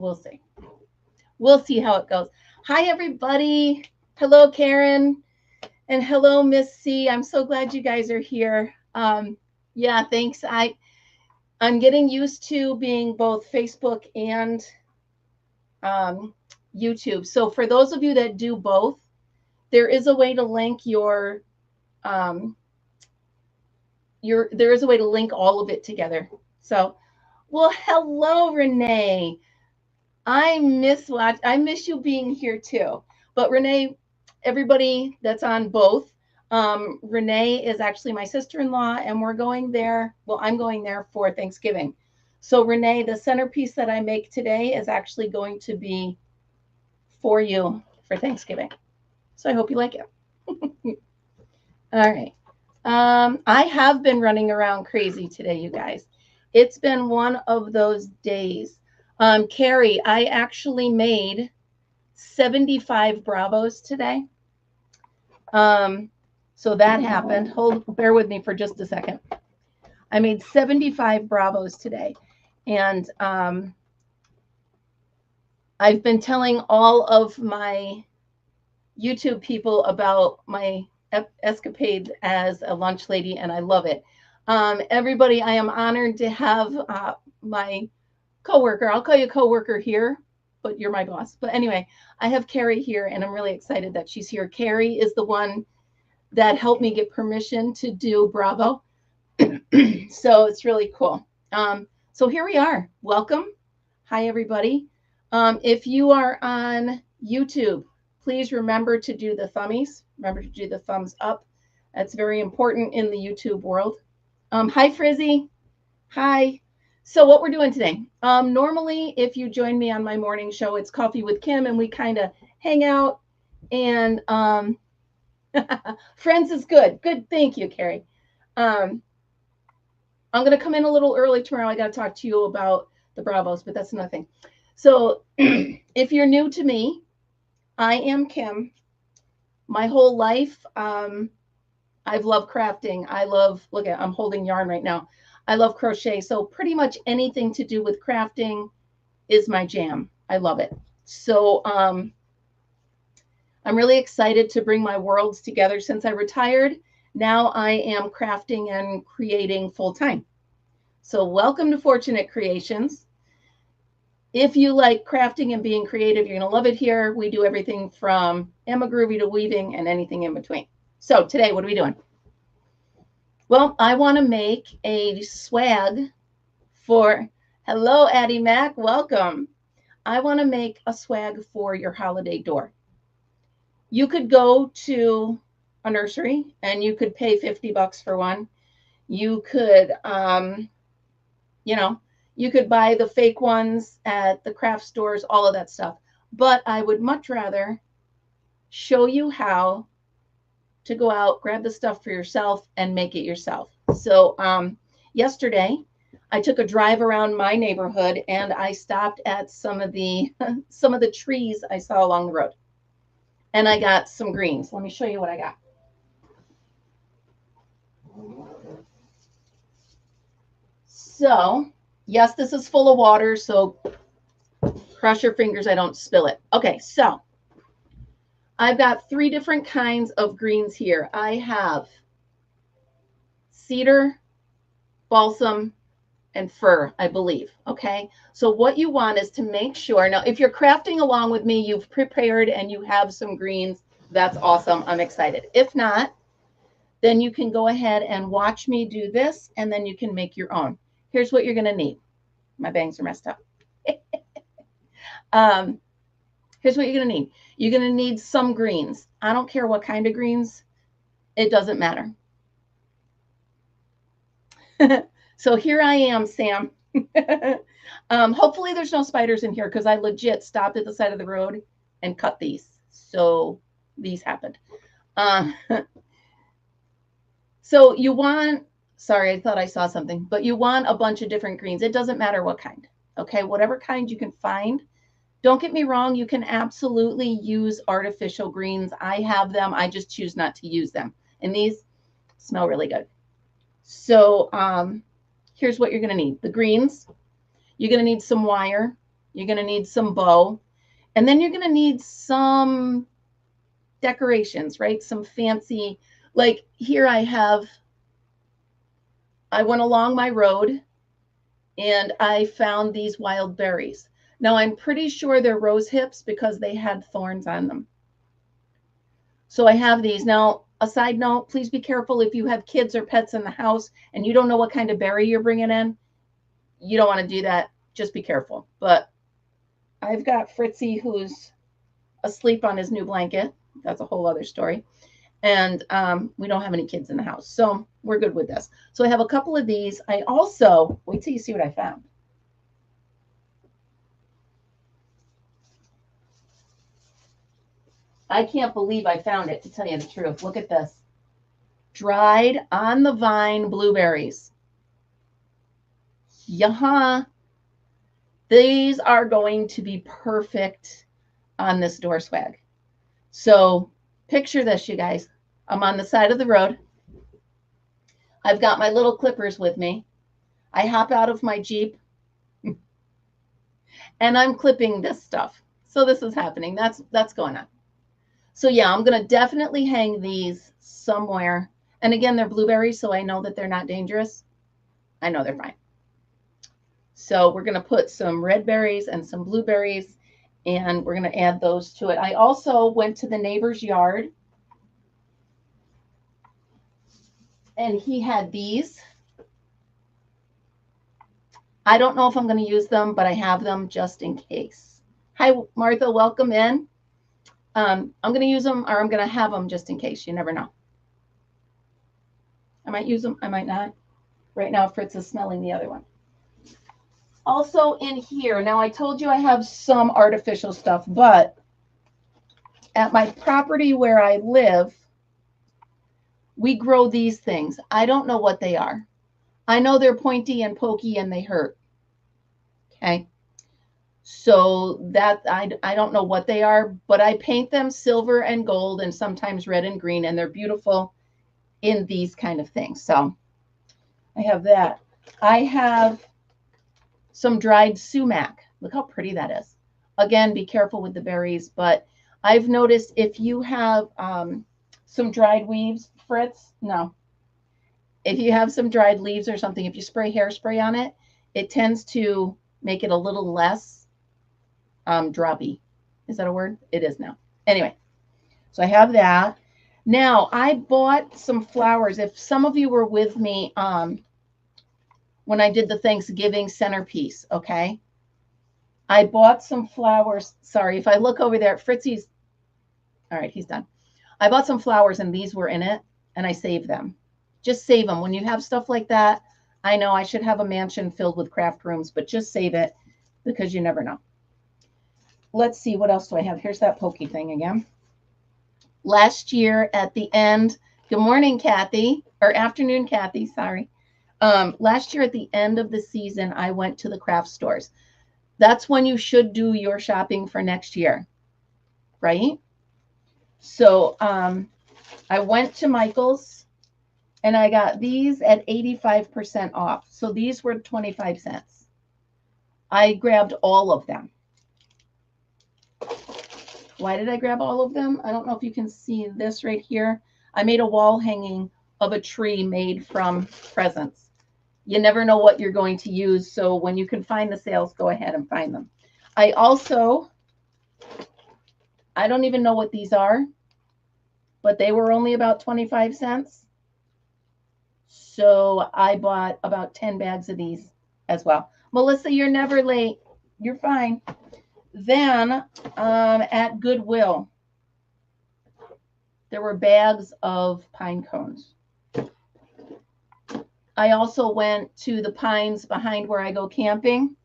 We'll see. We'll see how it goes. Hi, everybody. Hello, Karen. And hello, Miss C. I'm so glad you guys are here. Yeah, thanks. I'm getting used to being both Facebook and um, YouTube. So for those of you that do both, there is a way to link um, there is a way to link all of it together. So, well, hello, Renee. I miss you being here too. But Renee, everybody that's on both, Renee is actually my sister-in-law, and we're going there. Well, I'm going there for Thanksgiving. So Renee, the centerpiece that I make today is actually going to be for you for Thanksgiving. So I hope you like it. All right. I have been running around crazy today, you guys. It's been one of those days. Carrie, I actually made 75 Bravos today. So that happened. Bear with me for just a second. I made 75 Bravos today. And I've been telling all of my YouTube people about my escapade as a lunch lady, and I love it. Everybody, I am honored to have my coworker. I'll call you coworker here, but you're my boss. But anyway, I have Carrie here, and I'm really excited that she's here. Carrie is the one that helped me get permission to do Bravo. So it's really cool. So here we are. Welcome. Hi, everybody. If you are on YouTube, please remember to do the thummies. Remember to do the thumbs up. That's very important in the YouTube world. Hi, Frizzy. Hi. So what we're doing today, normally if you join me on my morning show, it's Coffee with Kim, and we kind of hang out, and friends is good. Good. Thank you, Carrie. I'm going to come in a little early tomorrow. I got to talk to you about the Bravos, but that's another thing. So if you're new to me, I am Kim. My whole life, I've loved crafting. Look at, I'm holding yarn right now. I love crochet. So pretty much anything to do with crafting is my jam. I love it. So I'm really excited to bring my worlds together. Since I retired, now I am crafting and creating full time. So welcome to Fortunate Creations. If you like crafting and being creative, you're going to love it here. We do everything from Emma Groovy to weaving and anything in between. So today, what are we doing? Well, I want to make a swag for, hello, Addie Mac, welcome. I want to make a swag for your holiday door. You could go to a nursery and you could pay $50 for one. You could, you could buy the fake ones at the craft stores, all of that stuff. But I would much rather show you how to go out, grab the stuff for yourself, and make it yourself. So yesterday, I took a drive around my neighborhood, and I stopped at some of the trees I saw along the road. And I got some greens. Let me show you what I got. So, yes, this is full of water, so cross your fingers I don't spill it. Okay, so I've got 3 different kinds of greens here. I have cedar, balsam, and fir, I believe. Okay, so what you want is to make sure, now if you're crafting along with me, you've prepared and you have some greens, that's awesome. I'm excited. If not, then you can go ahead and watch me do this, and then you can make your own. Here's what you're going to need. My bangs are messed up. Here's what you're going to need. You're going to need some greens. I don't care what kind of greens. It doesn't matter. So here I am, Sam. Hopefully there's no spiders in here because I legit stopped at the side of the road and cut these. So these happened. So you want, sorry, I thought I saw something, but you want a bunch of different greens. It doesn't matter what kind. Okay, whatever kind you can find. Don't get me wrong, you can absolutely use artificial greens. I have them. I just choose not to use them. And these smell really good. So here's what you're going to need. The greens. You're going to need some wire. You're going to need some bow. And then you're going to need some decorations, right? Some fancy, like here I went along my road and I found these wild berries. Now I'm pretty sure they're rose hips because they had thorns on them. So I have these. Now, a side note, please be careful if you have kids or pets in the house and you don't know what kind of berry you're bringing in. You don't want to do that. Just be careful. But I've got Fritzy who's asleep on his new blanket. That's a whole other story. And we don't have any kids in the house. So we're good with this. So I have a couple of these. I also, wait till you see what I found. I can't believe I found it, to tell you the truth. Look at this. Dried on the vine blueberries. Yeah. These are going to be perfect on this door swag. So picture this, you guys. I'm on the side of the road. I've got my little clippers with me. I hop out of my Jeep and I'm clipping this stuff. So this is happening. That's going on. So yeah, I'm going to definitely hang these somewhere. And again, they're blueberries, so I know that they're not dangerous. I know they're fine. So we're going to put some red berries and some blueberries, and we're going to add those to it. I also went to the neighbor's yard, and he had these. I don't know if I'm going to use them, but I have them just in case. Hi, Martha. Welcome in. I'm going to use them, or I'm going to have them just in case. You never know. I might use them. I might not. Right now, Fritz is smelling the other one. Also in here, now I told you I have some artificial stuff, but at my property where I live, we grow these things. I don't know what they are. I know they're pointy and pokey and they hurt. Okay. So that I don't know what they are, but I paint them silver and gold and sometimes red and green, and they're beautiful in these kind of things. So I have that. I have some dried sumac. Look how pretty that is. Again, be careful with the berries, but I've noticed if you have some dried leaves, Fritz, no. If you have some dried leaves or something, if you spray hairspray on it, it tends to make it a little less droppy. Is that a word? It is now. Anyway, so I have that. Now, I bought some flowers. If some of you were with me when I did the Thanksgiving centerpiece, okay? I bought some flowers. Sorry, if I look over there, Fritzy's, all right, he's done. I bought some flowers and these were in it and I saved them. Just save them. When you have stuff like that, I know I should have a mansion filled with craft rooms, but just save it because you never know. Let's see, what else do I have? Here's that pokey thing again. Last year at the end, good morning, Kathy, or afternoon, Kathy, sorry. Last year at the end of the season, I went to the craft stores. That's when you should do your shopping for next year, right? So I went to Michael's and I got these at 85% off. So these were 25 cents. I grabbed all of them. Why did I grab all of them? I don't know if you can see this right here. I made a wall hanging of a tree made from presents. You never know what you're going to use. So when you can find the sales, go ahead and find them. I also, I don't even know what these are, but they were only about 25 cents. So I bought about 10 bags of these as well. Melissa, you're never late. You're fine. Then at Goodwill, there were bags of pine cones. I also went to the pines behind where I go camping.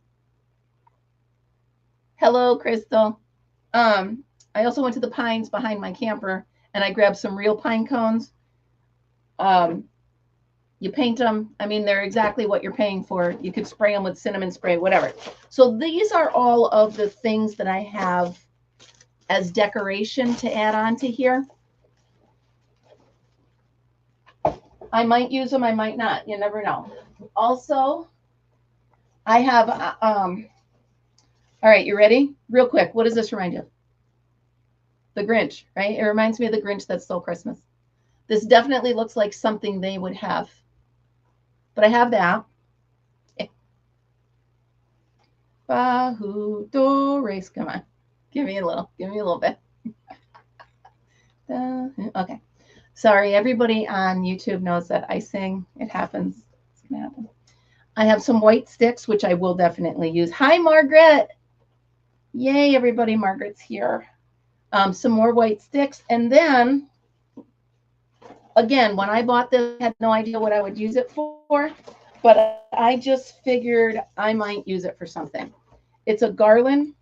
Hello, Crystal. I also went to the pines behind my camper and I grabbed some real pine cones. You paint them. I mean, they're exactly what you're paying for. You could spray them with cinnamon spray, whatever. So these are all of the things that I have as decoration to add on to here. I might use them, I might not. You never know. Also, I have a All right, you ready? Real quick, what does this remind you of? The Grinch, right? It reminds me of the Grinch that stole Christmas. This definitely looks like something they would have. But I have that. Bahu do race. Come on. Give me a little bit. Okay. Sorry, everybody on YouTube knows that I sing. It happens. It's gonna happen. I have some white sticks, which I will definitely use. Hi, Margaret. Yay, everybody. Margaret's here. Some more white sticks. And then, again, when I bought this, I had no idea what I would use it for, but I just figured I might use it for something. It's a garland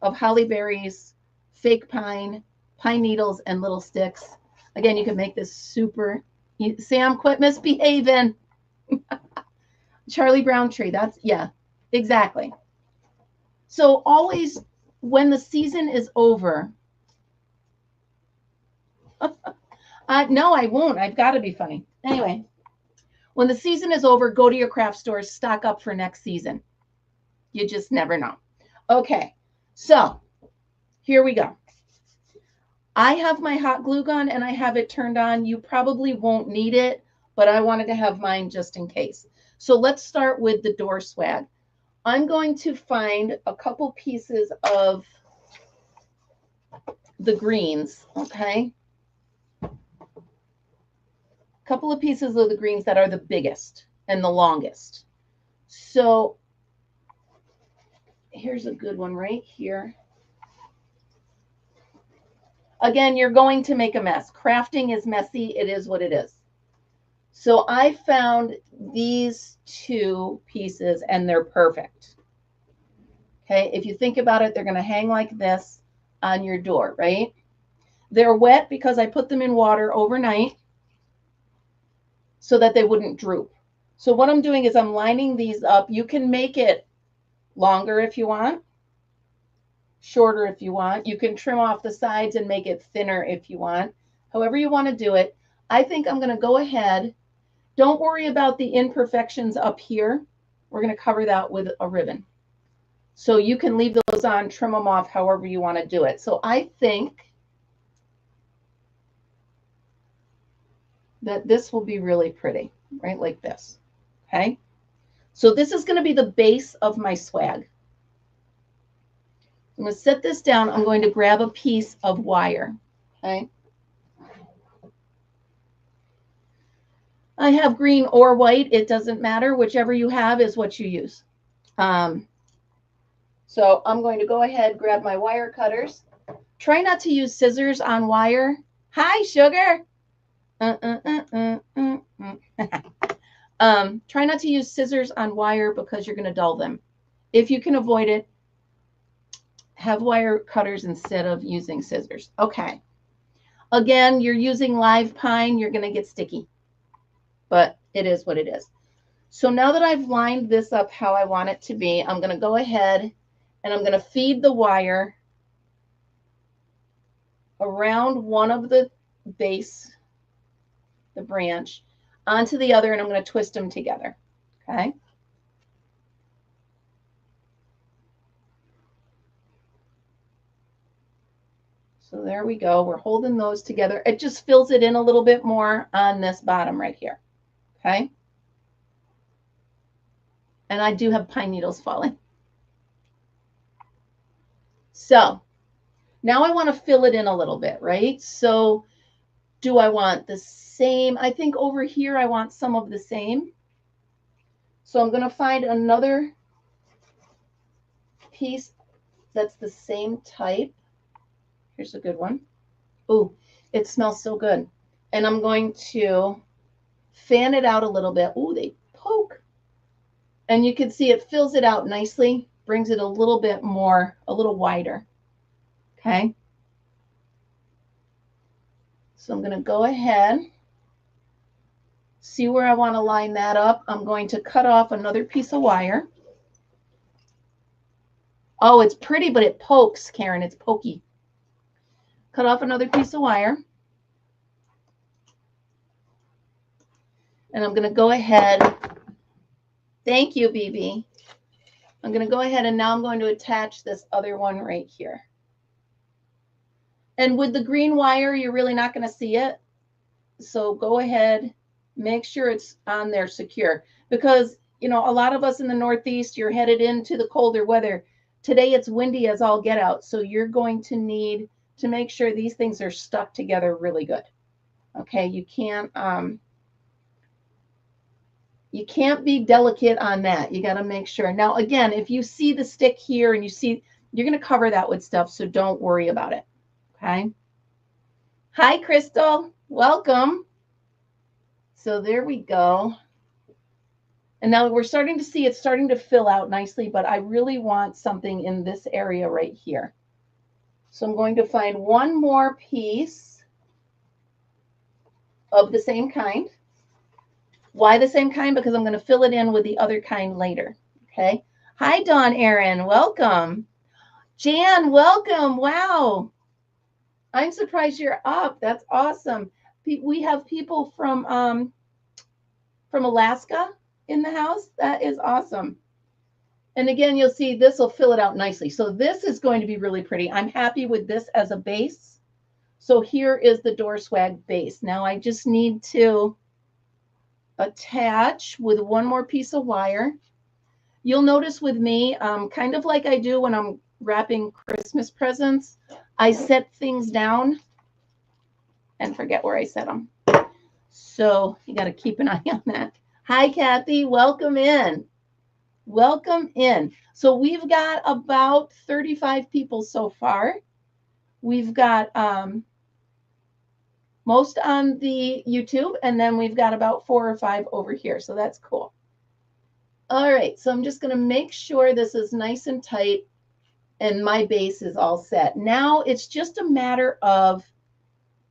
of holly berries, fake pine, pine needles, and little sticks. Again, you can make this super. Sam, quit misbehaving. Charlie Brown tree. That's, yeah, exactly. So always when the season is over, no, I won't. I've got to be funny. Anyway, when the season is over, go to your craft stores, stock up for next season. You just never know. Okay, so here we go. I have my hot glue gun and I have it turned on. You probably won't need it, but I wanted to have mine just in case. So let's start with the door swag. I'm going to find a couple pieces of the greens, okay? A couple of pieces of the greens that are the biggest and the longest. So here's a good one right here. Again, you're going to make a mess. Crafting is messy. It is what it is. So I found these two pieces and they're perfect. Okay, if you think about it, they're going to hang like this on your door, right? They're wet because I put them in water overnight so that they wouldn't droop. So what I'm doing is I'm lining these up. You can make it longer if you want, shorter if you want. You can trim off the sides and make it thinner if you want. However you want to do it. I think I'm going to go ahead. Don't worry about the imperfections up here. We're going to cover that with a ribbon. So you can leave those on, trim them off however you want to do it. So I think that this will be really pretty, right? Like this, okay? So this is going to be the base of my swag. I'm going to set this down. I'm going to grab a piece of wire, okay? I have green or white. It doesn't matter. Whichever you have is what you use. So I'm going to go ahead, grab my wire cutters. Try not to use scissors on wire. Hi, sugar. Try not to use scissors on wire because you're going to dull them. If you can avoid it, have wire cutters instead of using scissors. Okay. Again, you're using live pine, you're going to get sticky, but it is what it is. So now that I've lined this up how I want it to be, I'm going to go ahead and I'm going to feed the wire around one of the base, the branch, onto the other, and I'm going to twist them together. Okay. So there we go. We're holding those together. It just fills it in a little bit more on this bottom right here. Okay. And I do have pine needles falling. So now I want to fill it in a little bit, right? So do I want the same? I think over here I want some of the same. So I'm going to find another piece that's the same type. Here's a good one. Oh, it smells so good. And I'm going to fan it out a little bit. Oh, they poke. And you can see it fills it out nicely, brings it a little bit more, a little wider. Okay. So I'm going to go ahead, see where I want to line that up. I'm going to cut off another piece of wire. Oh, it's pretty, but it pokes, Karen. It's pokey. Cut off another piece of wire. And I'm going to go ahead. Thank you, BB. I'm going to go ahead and now I'm going to attach this other one right here. And with the green wire, you're really not going to see it. So go ahead, make sure it's on there secure, because, you know, a lot of us in the Northeast, you're headed into the colder weather. Today it's windy as all get out. So you're going to need to make sure these things are stuck together really good. Okay, you can't be delicate on that. You got to make sure. Now, again, if you see the stick here and you see, you're going to cover that with stuff, so don't worry about it. Okay. Hi, Crystal. Welcome. So there we go. And now we're starting to see it's starting to fill out nicely, but I really want something in this area right here. So I'm going to find one more piece of the same kind. Why the same kind? Because I'm going to fill it in with the other kind later. Okay. Hi, Dawn Aaron. Welcome. Jan, welcome. Wow. I'm surprised you're up. That's awesome. We have people from Alaska in the house. That is awesome. And again, you'll see this will fill it out nicely. So this is going to be really pretty. I'm happy with this as a base. So here is the door swag base. Now I just need to attach with one more piece of wire. You'll notice with me, kind of like I do when I'm wrapping Christmas presents, I set things down and forget where I set them. So you got to keep an eye on that. Hi, Kathy. Welcome in. Welcome in. So we've got about 35 people so far. We've got most on the YouTube, and then we've got about 4 or 5 over here. So that's cool. All right. So I'm just going to make sure this is nice and tight and my base is all set. Now it's just a matter of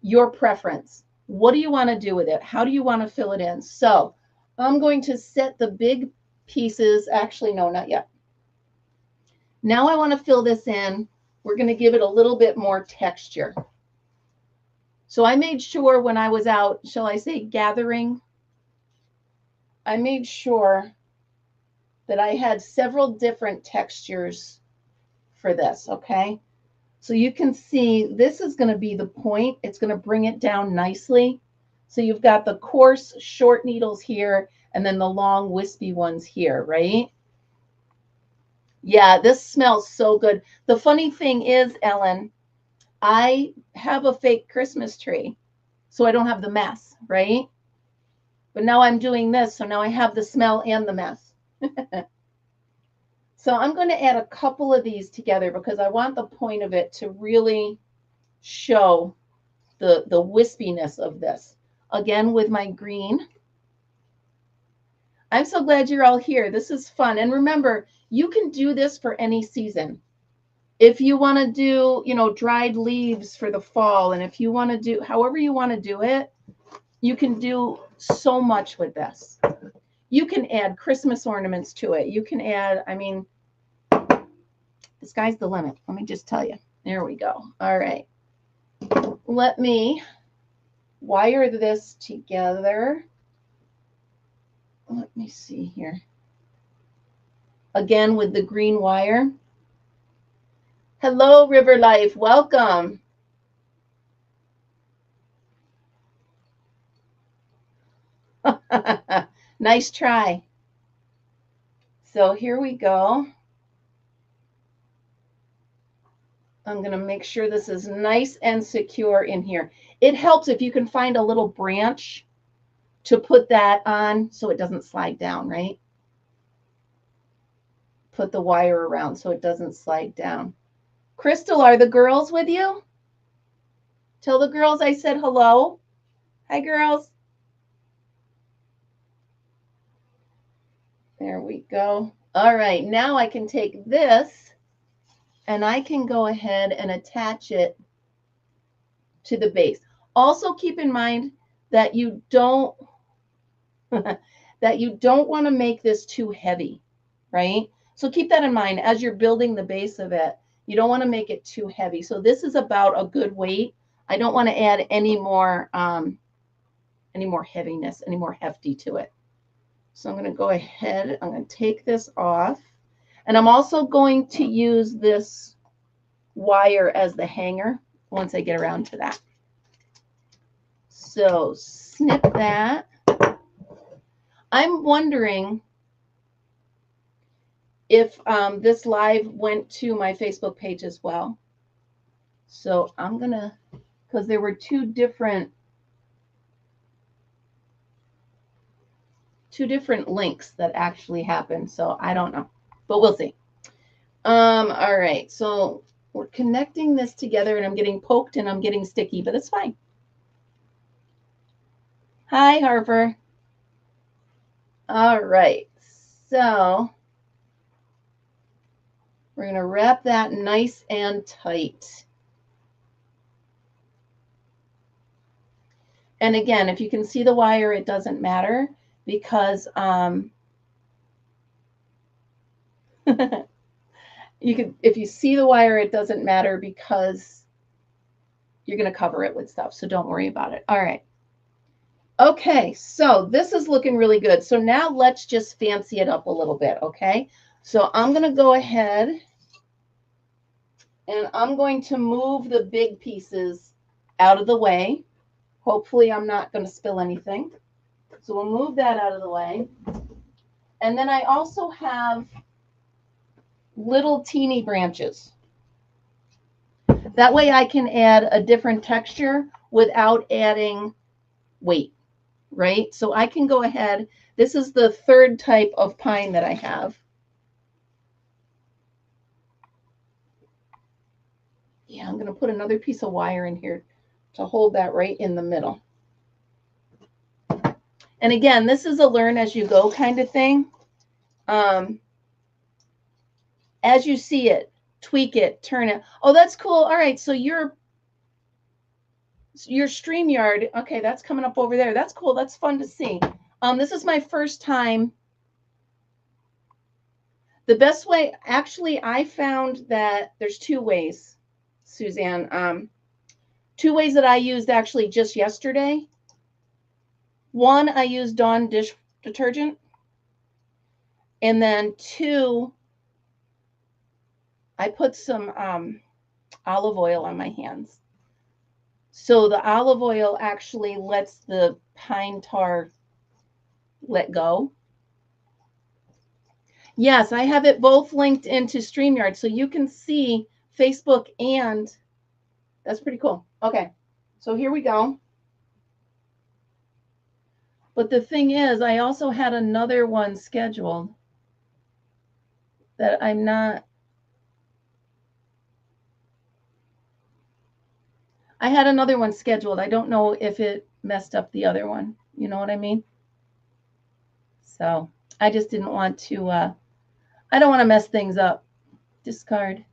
your preference. What do you want to do with it? How do you want to fill it in? So I'm going to set the big pieces. Actually, no, not yet. Now I want to fill this in. We're going to give it a little bit more texture. So I made sure when I was out, shall I say gathering, I made sure that I had several different textures for this, okay? So you can see this is going to be the point. It's going to bring it down nicely. So you've got the coarse short needles here and then the long wispy ones here, right? Yeah, this smells so good. The funny thing is, Ellen, I have a fake Christmas tree, so I don't have the mess, right? But now I'm doing this, so now I have the smell and the mess. So I'm going to add a couple of these together because I want the point of it to really show the wispiness of this. Again, with my green. I'm so glad you're all here. This is fun. And remember, you can do this for any season. If you want to do, you know, dried leaves for the fall, and if you want to do, however you want to do it, you can do so much with this. You can add Christmas ornaments to it. You can add, I mean, the sky's the limit. Let me just tell you. There we go. All right. Let me wire this together. Let me see here. Again, with the green wire. Hello, River Life. Welcome. Nice try. So here we go. I'm going to make sure this is nice and secure in here. It helps if you can find a little branch to put that on so it doesn't slide down, right? Put the wire around so it doesn't slide down. Crystal, are the girls with you? Tell the girls I said hello. Hi, girls. There we go. All right, now I can take this and I can go ahead and attach it to the base. Also keep in mind that you don't want to make this too heavy, right? So keep that in mind as you're building the base of it. You don't want to make it too heavy. So this is about a good weight. I don't want to add any more heaviness, any more hefty to it. So I'm going to go ahead. I'm going to take this off. And I'm also going to use this wire as the hanger once I get around to that. So snip that. I'm wondering if this live went to my Facebook page as well. So I'm going to, because there were two different links that actually happened. So I don't know, but we'll see. All right. So we're connecting this together and I'm getting poked and I'm getting sticky, but it's fine. Hi, Harper. All right. So we're going to wrap that nice and tight. And again, if you can see the wire, it doesn't matter because if you see the wire, it doesn't matter because you're going to cover it with stuff. So don't worry about it. All right. Okay, so this is looking really good. So now let's just fancy it up a little bit, okay? So I'm going to go ahead and I'm going to move the big pieces out of the way. Hopefully I'm not going to spill anything. So we'll move that out of the way. And then I also have little teeny branches. That way I can add a different texture without adding weight, right? So I can go ahead. This is the third type of pine that I have. Yeah, I'm going to put another piece of wire in here to hold that right in the middle. And again, this is a learn as you go kind of thing. As you see it, tweak it, turn it. Oh, that's cool. All right, so your StreamYard, okay, that's coming up over there. That's cool. That's fun to see. This is my first time. The best way, actually, I found that there's two ways, Suzanne. Two ways that I used actually just yesterday. One, I used Dawn dish detergent. And then two, I put some olive oil on my hands. So the olive oil actually lets the pine tar let go. Yes, I have it both linked into StreamYard. So you can see Facebook and that's pretty cool. Okay, so here we go. But the thing is, I also had another one scheduled that I'm not. I had another one scheduled. I don't know if it messed up the other one. You know what I mean? So I just didn't want to, I don't want to mess things up. Discard.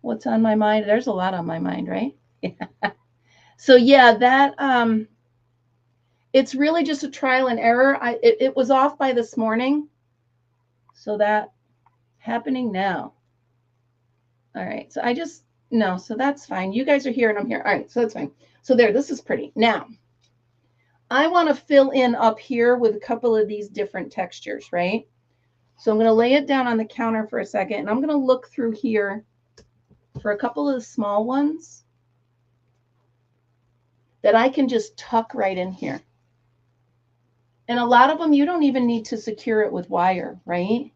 What's on my mind? There's a lot on my mind, right? So yeah, that, it's really just a trial and error. It was off by this morning. So that happening now. All right. So I just, no, so that's fine. You guys are here and I'm here. All right. So that's fine. So there, this is pretty. Now, I want to fill in up here with a couple of these different textures, right? So I'm going to lay it down on the counter for a second, and I'm going to look through here for a couple of the small ones that I can just tuck right in here. And a lot of them, you don't even need to secure it with wire, right?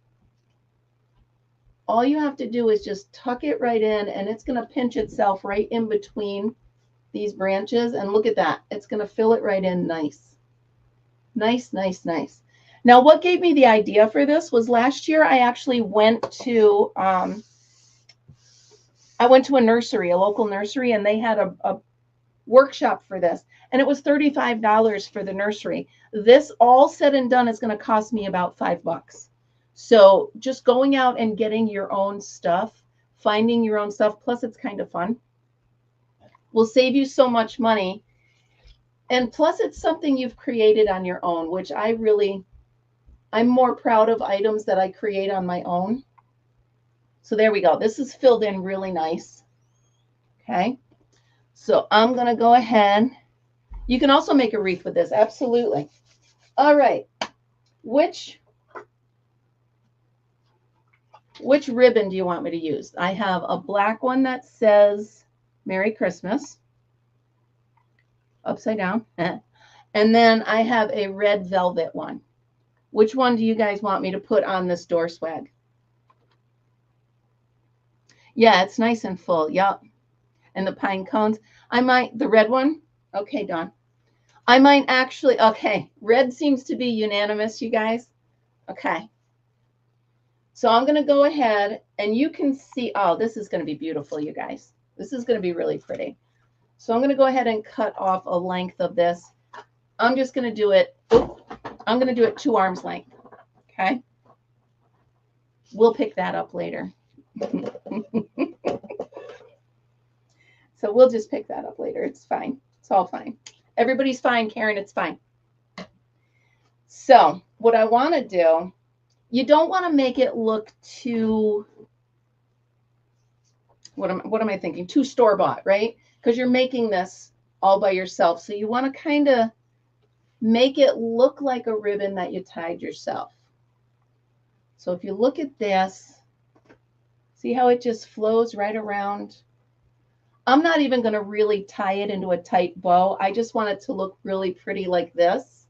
All you have to do is just tuck it right in, and it's going to pinch itself right in between these branches. And look at that. It's going to fill it right in nice. Nice, nice, nice. Now, what gave me the idea for this was last year I actually went to a nursery, a local nursery, and they had a workshop for this. And it was $35 for the nursery. This all said and done is going to cost me about $5. So just going out and getting your own stuff, finding your own stuff, plus it's kind of fun, will save you so much money. And plus it's something you've created on your own, which I'm more proud of items that I create on my own. So there we go. This is filled in really nice. Okay. So I'm going to go ahead. You can also make a wreath with this. Absolutely. All right. which ribbon do you want me to use? I have a black one that says Merry Christmas, upside down. And then I have a red velvet one. Which one do you guys want me to put on this door swag? Yeah, it's nice and full. Yep. And the pine cones. I might, the red one. Okay, Dawn. I might actually, okay. Red seems to be unanimous, you guys. Okay. So I'm going to go ahead and you can see, oh, this is going to be beautiful, you guys. This is going to be really pretty. So I'm going to go ahead and cut off a length of this. I'm just going to do it. I'm going to do it 2 arms length. Okay. We'll pick that up later. So we'll just pick that up later. It's fine. It's all fine. Everybody's fine, Karen. It's fine. So what I want to do, you don't want to make it look too, what am I thinking? Too store-bought, right? Because you're making this all by yourself. So you want to kind of make it look like a ribbon that you tied yourself. So if you look at this, see how it just flows right around? I'm not even going to really tie it into a tight bow. I just want it to look really pretty like this.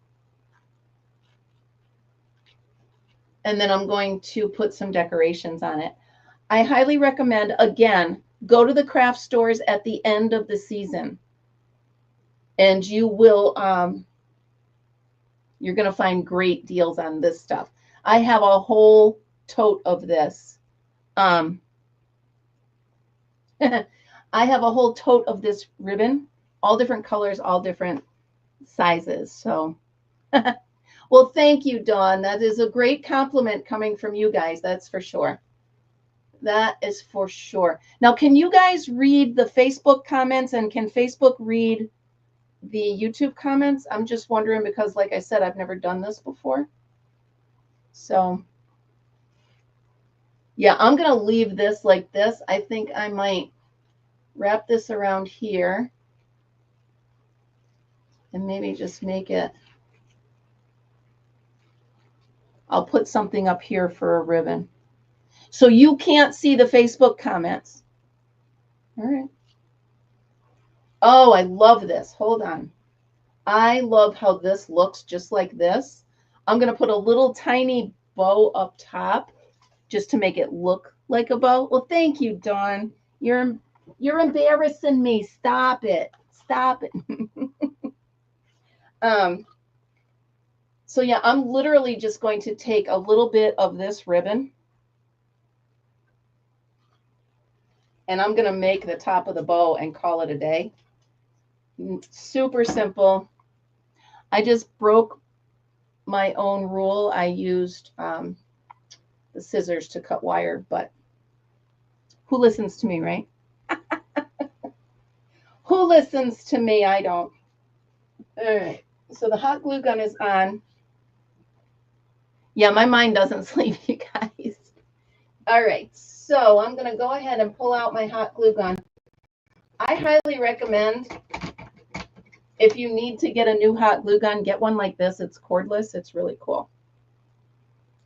And then I'm going to put some decorations on it. I highly recommend, again, go to the craft stores at the end of the season. And you will, you're going to find great deals on this stuff. I have a whole tote of this. I have a whole tote of this ribbon, all different colors, all different sizes. So, well, thank you, Dawn. That is a great compliment coming from you guys. That's for sure. That is for sure. Now, can you guys read the Facebook comments, and can Facebook read the YouTube comments? I'm just wondering because, like I said, I've never done this before. So, yeah, I'm going to leave this like this. I think I might wrap this around here and maybe just make it, I'll put something up here for a ribbon. So you can't see the Facebook comments. All right. Oh, I love this. Hold on. I love how this looks just like this. I'm going to put a little tiny bow up top just to make it look like a bow. Well, thank you, Dawn. You're embarrassing me. Stop it. Stop it. So yeah, I'm literally just going to take a little bit of this ribbon and I'm going to make the top of the bow and call it a day. Super simple. I just broke my own rule. I used the scissors to cut wire, but who listens to me, right? Who listens to me? I don't. All right. So the hot glue gun is on. Yeah, my mind doesn't sleep, you guys. All right. So I'm going to go ahead and pull out my hot glue gun. I highly recommend, if you need to get a new hot glue gun, get one like this. It's cordless. It's really cool.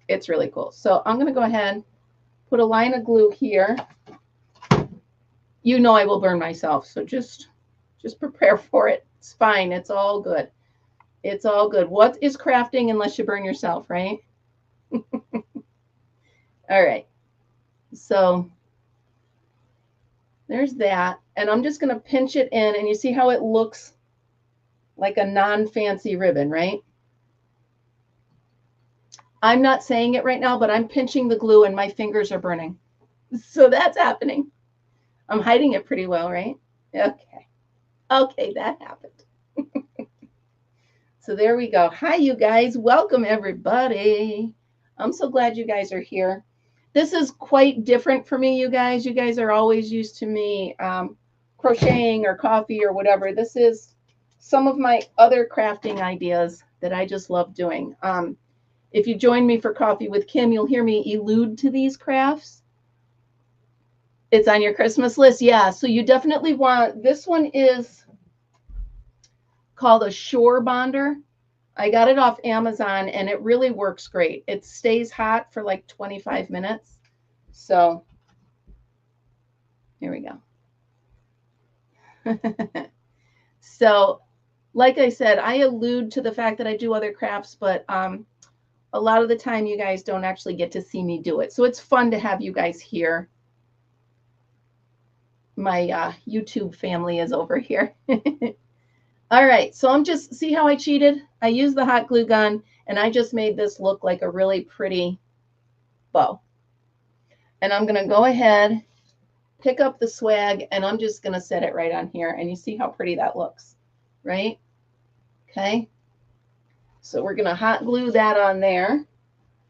It's really cool. So I'm going to go ahead, put a line of glue here. You know I will burn myself, so just prepare for it. It's fine. It's all good. It's all good. What is crafting unless you burn yourself, right? All right. So there's that. And I'm just going to pinch it in, and you see how it looks like a non-fancy ribbon, right? I'm not saying it right now, but I'm pinching the glue and my fingers are burning. So that's happening. I'm hiding it pretty well, right? Okay. Okay, that happened. So there we go. Hi, you guys. Welcome, everybody. I'm so glad you guys are here. This is quite different for me, you guys. You guys are always used to me crocheting or coffee or whatever. This is some of my other crafting ideas that I just love doing. If you join me for Coffee with Kim, you'll hear me allude to these crafts. It's on your Christmas list. Yeah, so you definitely want, this one is called a Shore Bonder. I got it off Amazon and it really works great. It stays hot for like 25 minutes. So here we go. So like I said, I allude to the fact that I do other crafts, but a lot of the time you guys don't actually get to see me do it. So it's fun to have you guys here. My YouTube family is over here. All right, so I'm just, see how I cheated? I used the hot glue gun and I just made this look like a really pretty bow. And I'm gonna go ahead, pick up the swag, and I'm just gonna set it right on here. And you see how pretty that looks, right? Okay. So we're gonna hot glue that on there.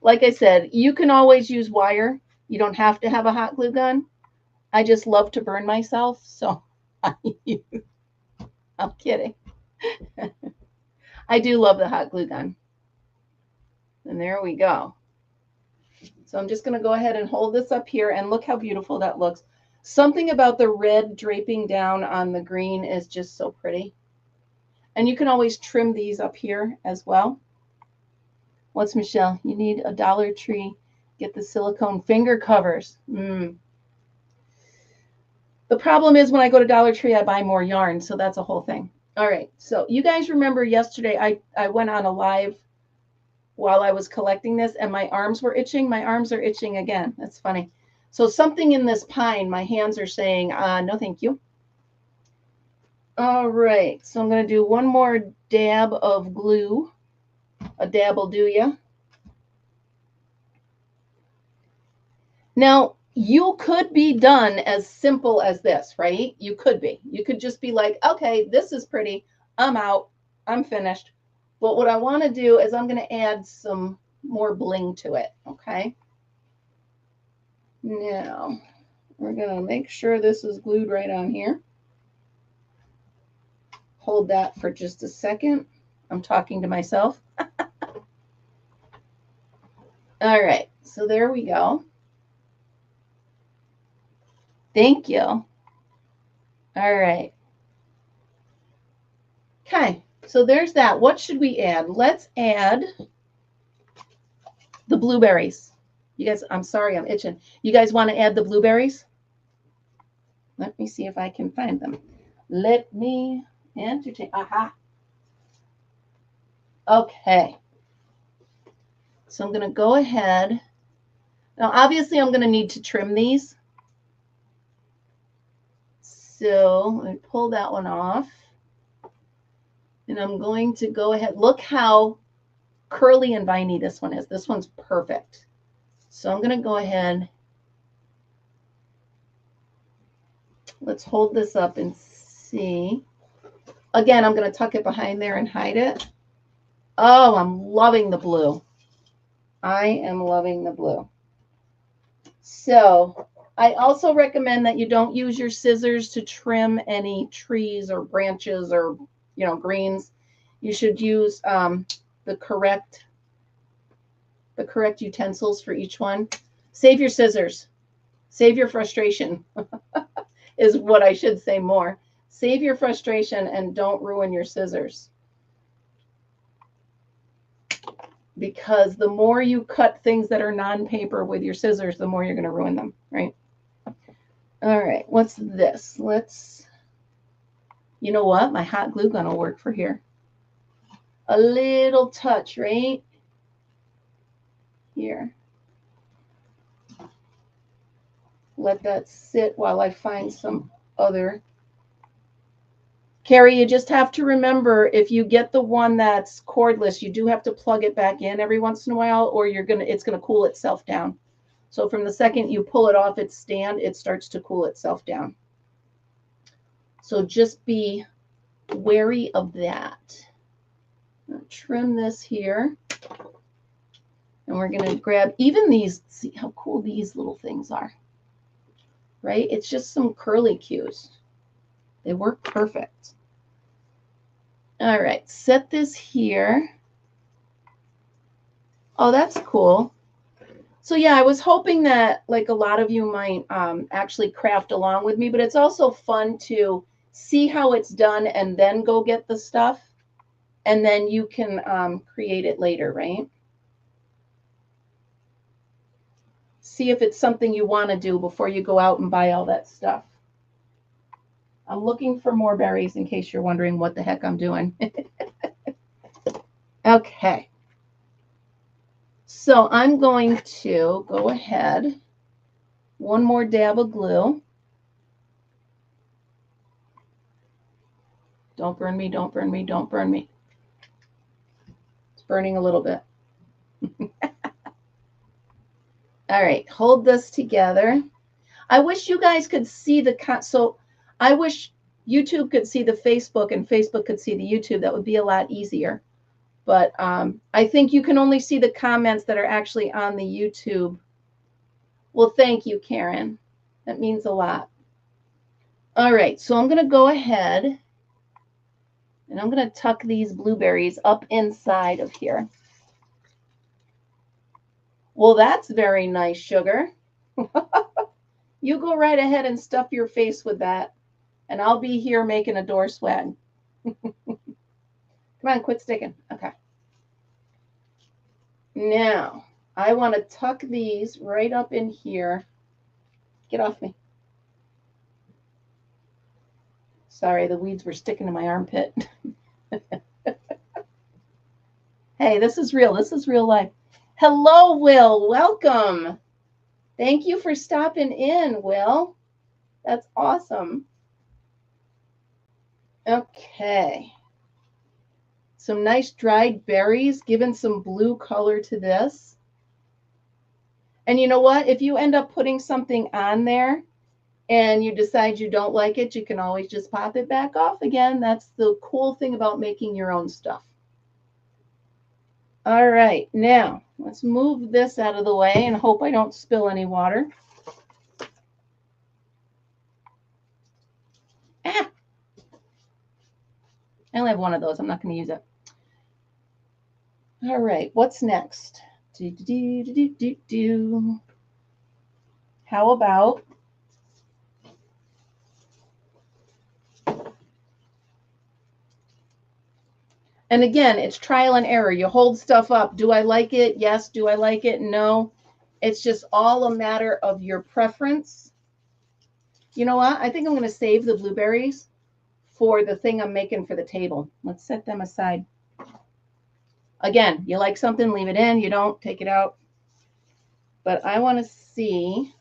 Like I said, you can always use wire. You don't have to have a hot glue gun. I just love to burn myself, so I'm kidding. I do love the hot glue gun. And there we go. So I'm just going to go ahead and hold this up here, and look how beautiful that looks. Something about the red draping down on the green is just so pretty. And you can always trim these up here as well. What's Michelle? You need a Dollar Tree. Get the silicone finger covers. The problem is when I go to Dollar Tree, I buy more yarn, so that's a whole thing. All right, so you guys remember yesterday I went on a live while I was collecting this, and my arms were itching. My arms are itching again. That's funny. So something in this pine, my hands are saying, no, thank you. All right, so I'm going to do one more dab of glue. A dab will do ya. Now, you could be done as simple as this, right? You could be. You could just be like, okay, this is pretty. I'm out. I'm finished. But what I want to do is I'm going to add some more bling to it, okay? Now, we're going to make sure this is glued right on here. Hold that for just a second. I'm talking to myself. All right, so there we go. Thank you. All right. Okay, so there's that. What should we add? Let's add the blueberries. You guys, I'm sorry, I'm itching. You guys want to add the blueberries? Let me see if I can find them. Let me entertain. Aha. Okay. So I'm going to go ahead. Now, obviously, I'm going to need to trim these. So let me pull that one off. And I'm going to go ahead. Look how curly and viney this one is. This one's perfect. So I'm going to go ahead. Let's hold this up and see. Again, I'm going to tuck it behind there and hide it. Oh, I'm loving the blue. I am loving the blue. So I also recommend that you don't use your scissors to trim any trees or branches or, you know, greens. You should use the correct utensils for each one. Save your scissors. Save your frustration is what I should say more. Save your frustration and don't ruin your scissors. Because the more you cut things that are non-paper with your scissors, the more you're going to ruin them, right? All right, what's this? Let's, you know what? My hot glue gun will work for here. A little touch, right? Here. Let that sit while I find some other. Carrie, you just have to remember, if you get the one that's cordless, you do have to plug it back in every once in a while, or it's gonna cool itself down. So from the second you pull it off its stand, it starts to cool itself down. So just be wary of that. I'm gonna trim this here. And we're gonna grab even these, see how cool these little things are, right? It's just some curly cues. They work perfect. All right, set this here. Oh, that's cool. So yeah, I was hoping that like a lot of you might actually craft along with me, but it's also fun to see how it's done and then go get the stuff, and then you can create it later, right? see if it's something you want to do before you go out and buy all that stuff. I'm looking for more berries in case you're wondering what the heck I'm doing. Okay. So I'm going to go ahead. One more dab of glue. Don't burn me, don't burn me, don't burn me. It's burning a little bit. All right, hold this together. I wish you guys could see the, so I wish YouTube could see the Facebook and Facebook could see the YouTube. That would be a lot easier. But I think you can only see the comments that are actually on the YouTube. Well, thank you, Karen. That means a lot. All right, so I'm going to go ahead and I'm going to tuck these blueberries up inside of here. Well, that's very nice, Sugar. You go right ahead and stuff your face with that, and I'll be here making a door swag. Come on, quit sticking. Okay. Now, I want to tuck these right up in here. Get off me. Sorry, the weeds were sticking to my armpit. Hey, this is real. This is real life. Hello, Will. Welcome. Thank you for stopping in, Will. That's awesome. Okay. Some nice dried berries, giving some blue color to this. And you know what? If you end up putting something on there and you decide you don't like it, you can always just pop it back off again. That's the cool thing about making your own stuff. All right, now let's move this out of the way and hope I don't spill any water. Ah! I only have one of those. I'm not going to use it. All right, what's next? How about and again, it's trial and error. You hold stuff up. Do I like it? Yes. Do I like it? No. It's just all a matter of your preference. You know what? I think I'm going to save the blueberries for the thing I'm making for the table. Let's set them aside. Again, you like something, leave it in. You don't, take it out. But I want to see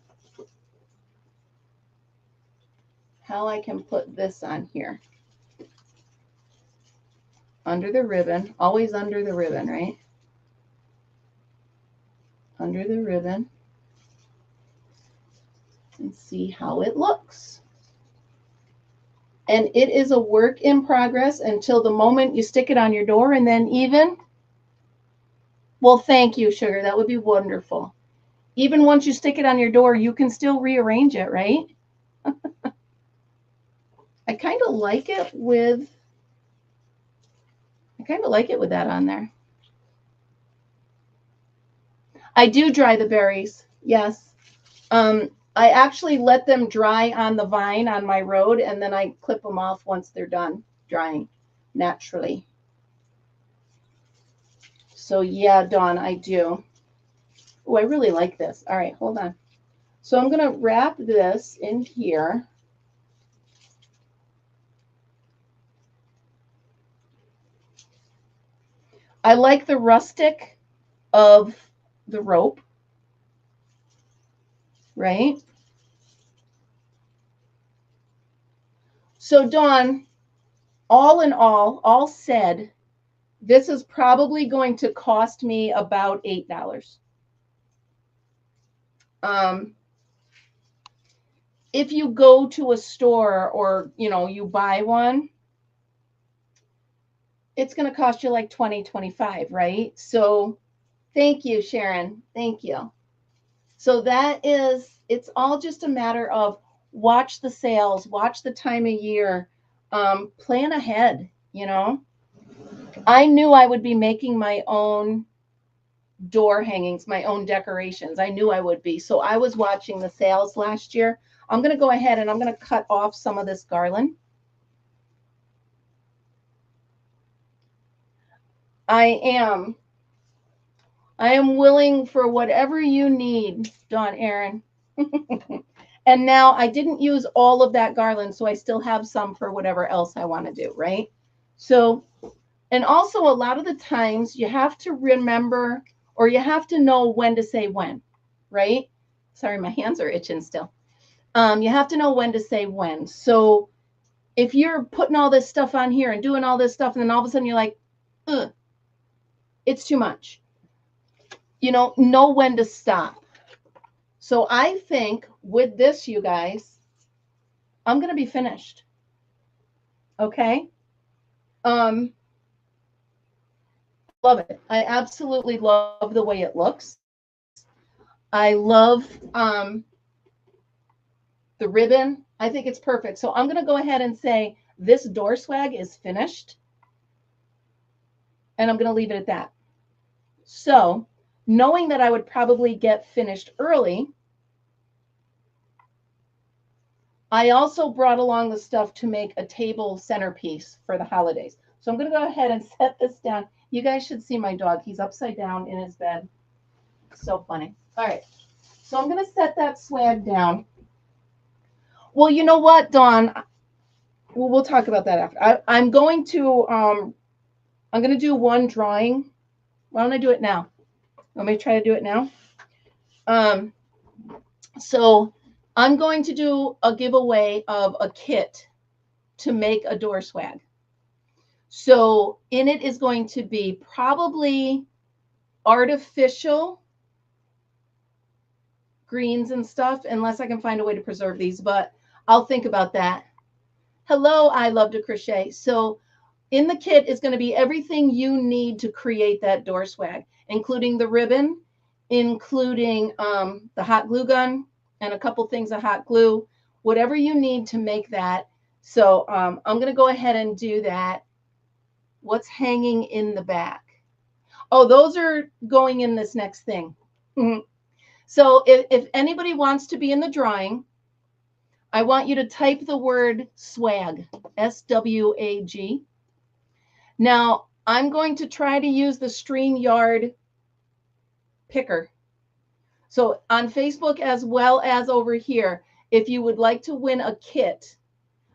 how I can put this on here. Under the ribbon, always under the ribbon, right? Under the ribbon. And see how it looks. And it is a work in progress until the moment you stick it on your door, and then even, well, thank you, Sugar. That would be wonderful. Even once you stick it on your door, you can still rearrange it, right? I kind of like it with that on there. I do dry the berries, yes. I actually let them dry on the vine on my road, and then I clip them off once they're done drying naturally. So yeah, Dawn, I do. Oh, I really like this. All right, hold on. So I'm going to wrap this in here. I like the rustic of the rope, right? So Dawn, all in all said, this is probably going to cost me about $8. If you go to a store or, you know, you buy one, it's going to cost you like $20, $25, right? So thank you, Sharon. Thank you. So that is, it's all just a matter of watch the sales, watch the time of year, plan ahead, you know. I knew I would be making my own door hangings, my own decorations. I knew I would be. So I was watching the sales last year. I'm going to go ahead and I'm going to cut off some of this garland. I am I am willing for whatever you need, Dawn Aaron. And now I didn't use all of that garland, so I still have some for whatever else I want to do, right? So, and also a lot of the times you have to remember, or you have to know when to say when, right? Sorry, my hands are itching still. You have to know when to say when. So if you're putting all this stuff on here and doing all this stuff, and then all of a sudden you're like, ugh, it's too much. You know when to stop. So I think with this, you guys, I'm going to be finished. Okay. Love it. I absolutely love the way it looks. I love the ribbon. I think it's perfect. So I'm going to go ahead and say this door swag is finished. And I'm going to leave it at that. So knowing that I would probably get finished early, I also brought along the stuff to make a table centerpiece for the holidays. So I'm going to go ahead and set this down. You guys should see my dog. He's upside down in his bed. So funny. All right. So I'm going to set that swag down. Well, you know what, Dawn? We'll talk about that after. I'm going to do one drawing. Why don't I do it now? Want me to try to do it now? So I'm going to do a giveaway of a kit to make a door swag. So in it is going to be probably artificial greens and stuff, unless I can find a way to preserve these, but I'll think about that. Hello, I love to crochet. So in the kit is going to be everything you need to create that door swag, including the ribbon, including the hot glue gun and a couple things of hot glue, whatever you need to make that. So I'm going to go ahead and do that. What's hanging in the back? Oh, those are going in this next thing. So if anybody wants to be in the drawing, I want you to type the word swag, S-W-A-G. Now, I'm going to try to use the StreamYard picker. So on Facebook as well as over here, if you would like to win a kit,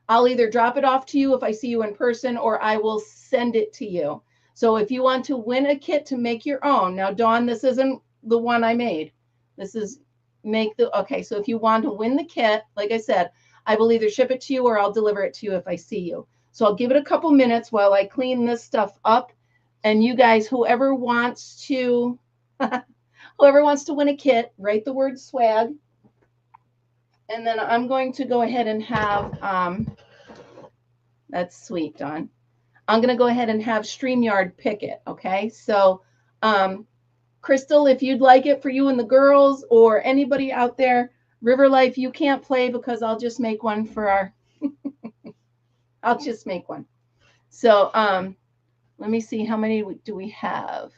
I'll either drop it off to you if I see you in person, or I will send it to you. So if you want to win a kit to make your own, now Dawn, this isn't the one I made. This is okay. So if you want to win the kit, like I said, I will either ship it to you or I'll deliver it to you if I see you. So I'll give it a couple minutes while I clean this stuff up. And you guys, whoever wants to win a kit, write the word swag. And then I'm going to go ahead and have, that's sweet, Dawn. I'm going to go ahead and have StreamYard pick it, okay? So, Crystal, if you'd like it for you and the girls or anybody out there, River Life, you can't play because I'll just make one for our, I'll just make one. So, let me see, how many do we have?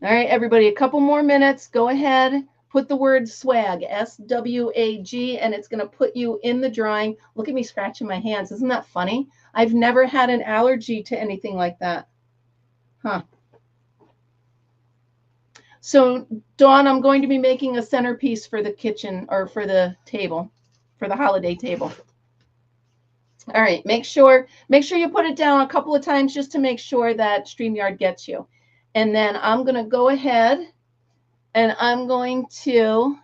All right, everybody, a couple more minutes. Go ahead. Put the word swag, S-W-A-G, and it's going to put you in the drawing. Look at me scratching my hands. Isn't that funny? I've never had an allergy to anything like that. Huh. So, Dawn, I'm going to be making a centerpiece for the kitchen, or for the table, for the holiday table. All right, make sure you put it down a couple of times just to make sure that StreamYard gets you. And then I'm going to go ahead and I'm going to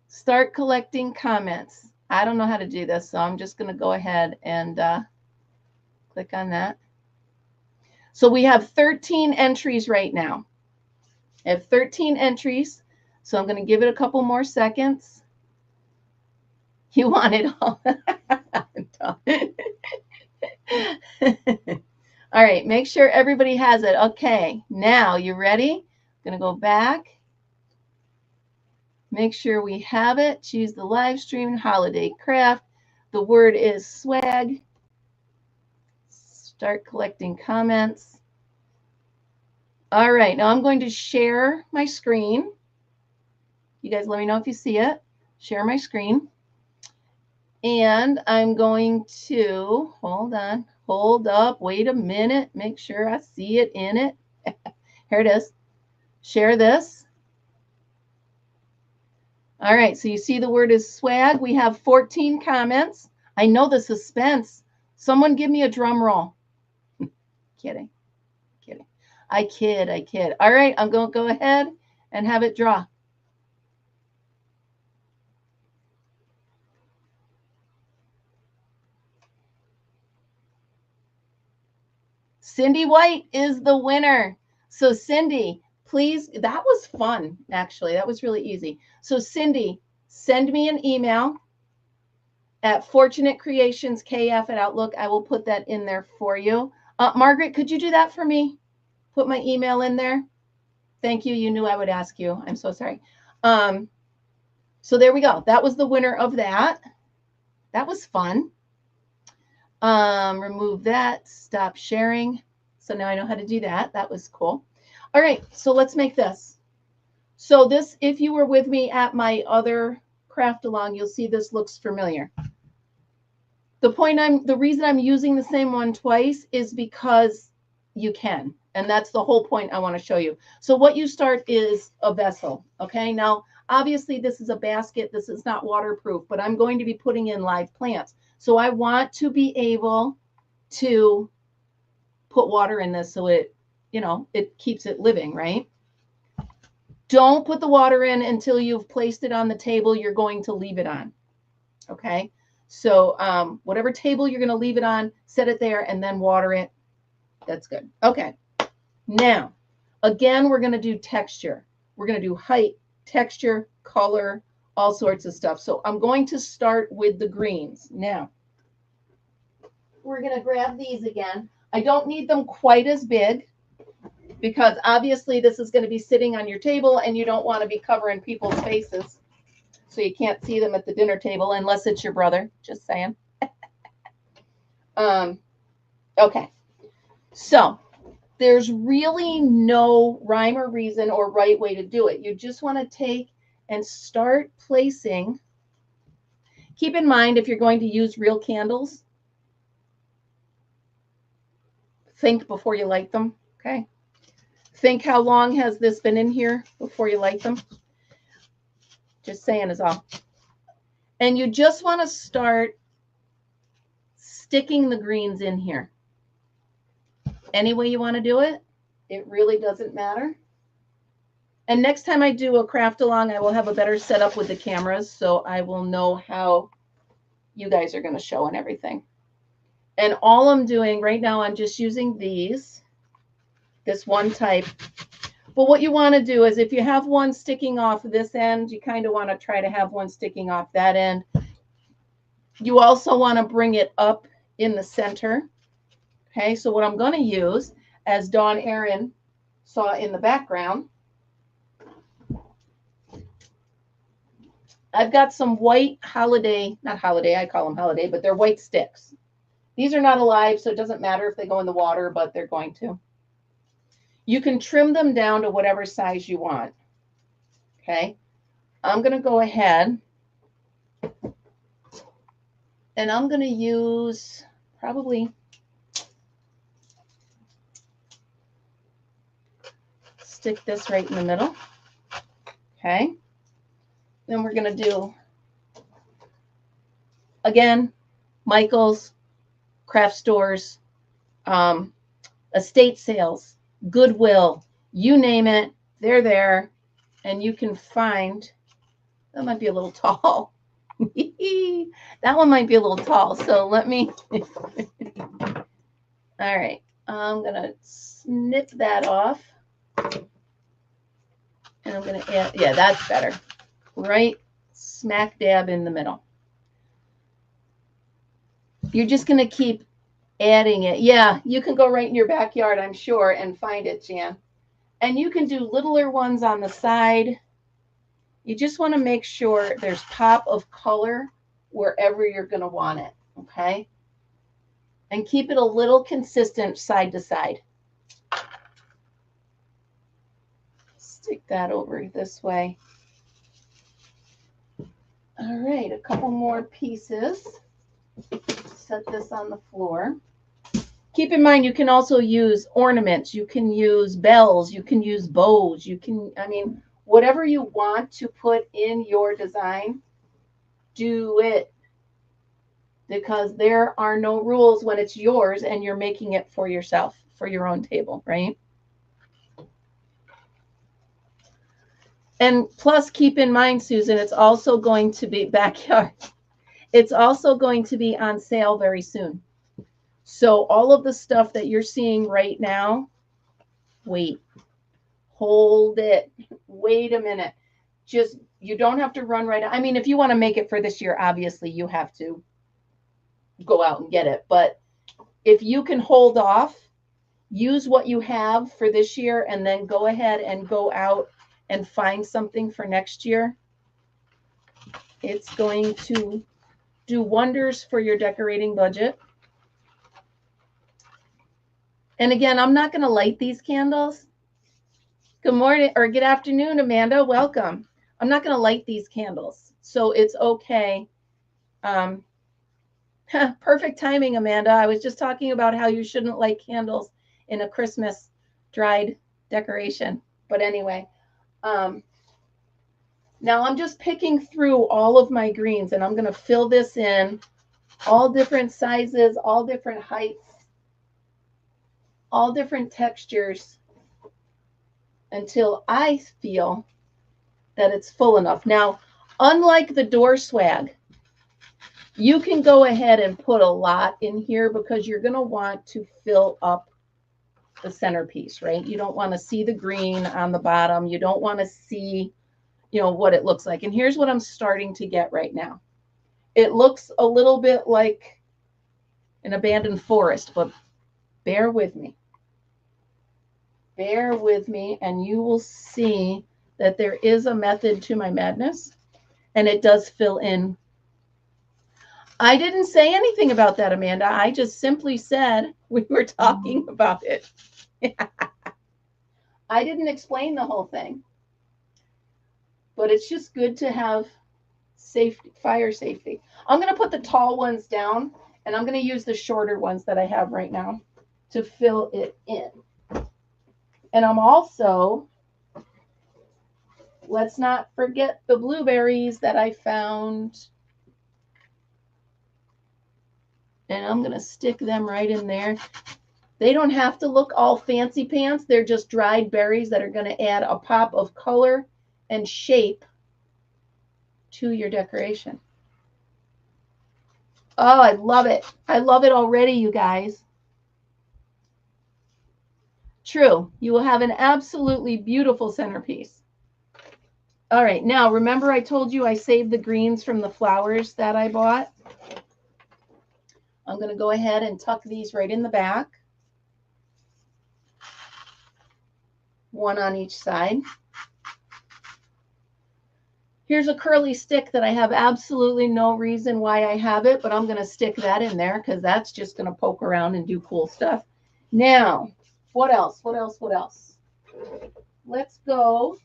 start collecting comments. I don't know how to do this, so I'm just going to go ahead and click on that. So we have 13 entries right now. I have 13 entries, so I'm going to give it a couple more seconds. You want it all. All right, make sure everybody has it. Okay, now you ready? I'm going to go back. Make sure we have it. Choose the live stream holiday craft. The word is swag. Start collecting comments. All right, now I'm going to share my screen. You guys let me know if you see it. Share my screen. And I'm going to, hold on. Hold up. Wait a minute. Make sure I see it in it. Here it is. Share this. All right. So you see the word is swag. We have 14 comments. I know the suspense. Someone give me a drum roll. Kidding. Kidding. I kid. I kid. All right. I'm going to go ahead and have it draw. Cindy White is the winner. So Cindy, please, that was fun, actually. That was really easy. So Cindy, send me an email at fortunatecreationskf@outlook. I will put that in there for you. Margaret, could you do that for me? Put my email in there. Thank you. You knew I would ask you. I'm so sorry. So there we go. That was the winner of that. That was fun. Remove that. Stop sharing. So now I know how to do that. That was cool. All right. So let's make this. So this, if you were with me at my other craft along, you'll see this looks familiar. The reason I'm using the same one twice is because you can. And that's the whole point I want to show you. So what you start is a vessel. Okay. Now, obviously this is a basket. This is not waterproof, but I'm going to be putting in live plants. So I want to be able to put water in this so it, you know, it keeps it living, right? Don't put the water in until you've placed it on the table you're going to leave it on. Okay. So whatever table you're going to leave it on, set it there and then water it. That's good. Okay. Now, again, we're going to do texture. We're going to do height, texture, color, all sorts of stuff. So I'm going to start with the greens. Now, we're going to grab these again. I don't need them quite as big because obviously this is going to be sitting on your table and you don't want to be covering people's faces. So you can't see them at the dinner table unless it's your brother. Just saying. Okay. So there's really no rhyme or reason or right way to do it. You just want to take and start placing. Keep in mind, if you're going to use real candles, think before you light them. Okay. Think how long has this been in here before you light them. Just saying is all. And you just want to start sticking the greens in here. Any way you want to do it, it really doesn't matter. And next time I do a craft along, I will have a better setup with the cameras, so I will know how you guys are going to show and everything. And all I'm doing right now, I'm just using this one type. But what you want to do is if you have one sticking off this end, you kind of want to try to have one sticking off that end. You also want to bring it up in the center. Okay, so what I'm going to use, as Dawn Aaron saw in the background, I've got some white holiday, not holiday, I call them holiday, but they're white sticks. These are not alive, so it doesn't matter if they go in the water, but they're going to. You can trim them down to whatever size you want. Okay, I'm going to go ahead and I'm going to use probably stick this right in the middle. Okay. Then we're going to do, again, Michael's, craft stores, estate sales, Goodwill, you name it, they're there. And you can find, that might be a little tall. That one might be a little tall. So let me, all right, I'm going to snip that off. And I'm going to add, yeah, that's better. Right smack dab in the middle. You're just going to keep adding it. Yeah, you can go right in your backyard, I'm sure, and find it, Jan. And you can do littler ones on the side. You just want to make sure there's pop of color wherever you're going to want it, okay? And keep it a little consistent side to side. Stick that over this way. All right, a couple more pieces. Set this on the floor. Keep in mind, you can also use ornaments. You can use bells. You can use bows. You can, I mean, whatever you want to put in your design, do it. Because there are no rules when it's yours and you're making it for yourself, for your own table, right? And plus, keep in mind, Susan, it's also going to be backyard. It's also going to be on sale very soon. So all of the stuff that you're seeing right now, wait, hold it, wait a minute. Just, you don't have to run right. I mean, if you want to make it for this year, obviously you have to go out and get it. But if you can hold off, use what you have for this year and then go ahead and go out and find something for next year. It's going to do wonders for your decorating budget. And again, I'm not going to light these candles. Good morning or good afternoon, Amanda. Welcome. I'm not going to light these candles, so it's okay. Perfect timing, Amanda. I was just talking about how you shouldn't light candles in a Christmas dried decoration. But anyway, now I'm just picking through all of my greens, and I'm going to fill this in, all different sizes, all different heights, all different textures, until I feel that it's full enough. Now, unlike the door swag, you can go ahead and put a lot in here because you're going to want to fill up the centerpiece, right? You don't want to see the green on the bottom. You don't want to see, you know, what it looks like. And here's what I'm starting to get right now. It looks a little bit like an abandoned forest, but bear with me. Bear with me, and you will see that there is a method to my madness, and it does fill in. I didn't say anything about that, Amanda. I just simply said we were talking about it. I didn't explain the whole thing, but it's just good to have safety, fire safety. I'm going to put the tall ones down, and I'm going to use the shorter ones that I have right now to fill it in. And I'm also, let's not forget the blueberries that I found. And I'm going to stick them right in there. They don't have to look all fancy pants. They're just dried berries that are going to add a pop of color and shape to your decoration. Oh, I love it. I love it already, you guys. True. You will have an absolutely beautiful centerpiece. All right. Now, remember I told you I saved the greens from the flowers that I bought? I'm going to go ahead and tuck these right in the back. One on each side. Here's a curly stick that I have absolutely no reason why I have it, but I'm going to stick that in there because that's just going to poke around and do cool stuff. Now, what else? What else? What else? Let's go.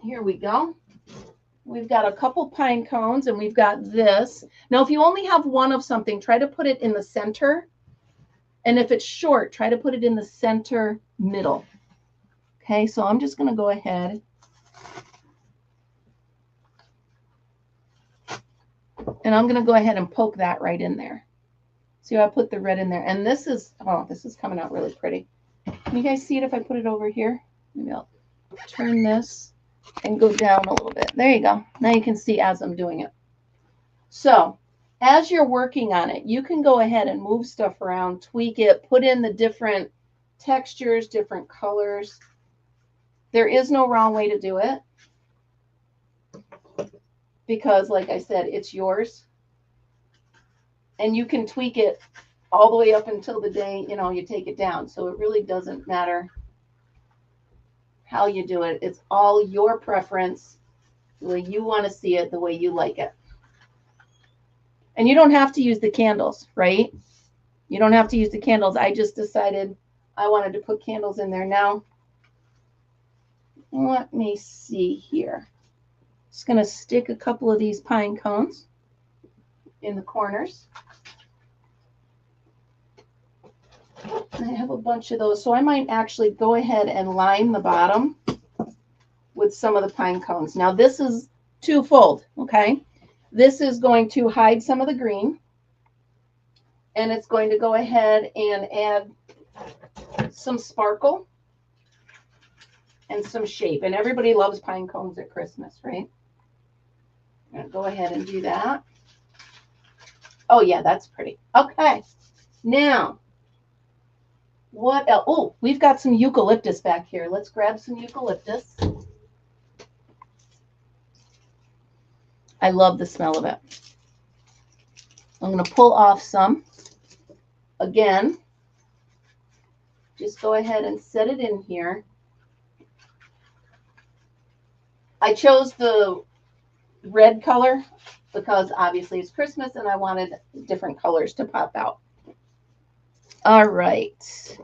Here we go. We've got a couple pine cones, and we've got this. Now, if you only have one of something, try to put it in the center. And if it's short, try to put it in the center middle. Okay, so I'm just going to go ahead and I'm going to go ahead and poke that right in there. See how I put the red in there? And this is, oh, this is coming out really pretty. Can you guys see it if I put it over here? Maybe I'll turn this and go down a little bit. There you go. Now you can see as I'm doing it. So as you're working on it, you can go ahead and move stuff around, tweak it, put in the different textures, different colors. There is no wrong way to do it because, like I said, it's yours. And you can tweak it all the way up until the day, you know, you take it down. So it really doesn't matter how you do it. It's all your preference, the way you want to see it, the way you like it. And you don't have to use the candles, right? You don't have to use the candles. I just decided I wanted to put candles in there. Now, let me see here. Just going to stick a couple of these pine cones. in the corners. I have a bunch of those, so I might actually go ahead and line the bottom with some of the pine cones. Now this is twofold, okay? This is going to hide some of the green, and it's going to go ahead and add some sparkle and some shape. And everybody loves pine cones at Christmas, right? I'm gonna go ahead and do that. Oh yeah, that's pretty. Okay, now what else? Oh, we've got some eucalyptus back here. Let's grab some eucalyptus. I love the smell of it. I'm going to pull off some. Again, just go ahead and set it in here. I chose the red color because obviously it's Christmas and I wanted different colors to pop out. All right.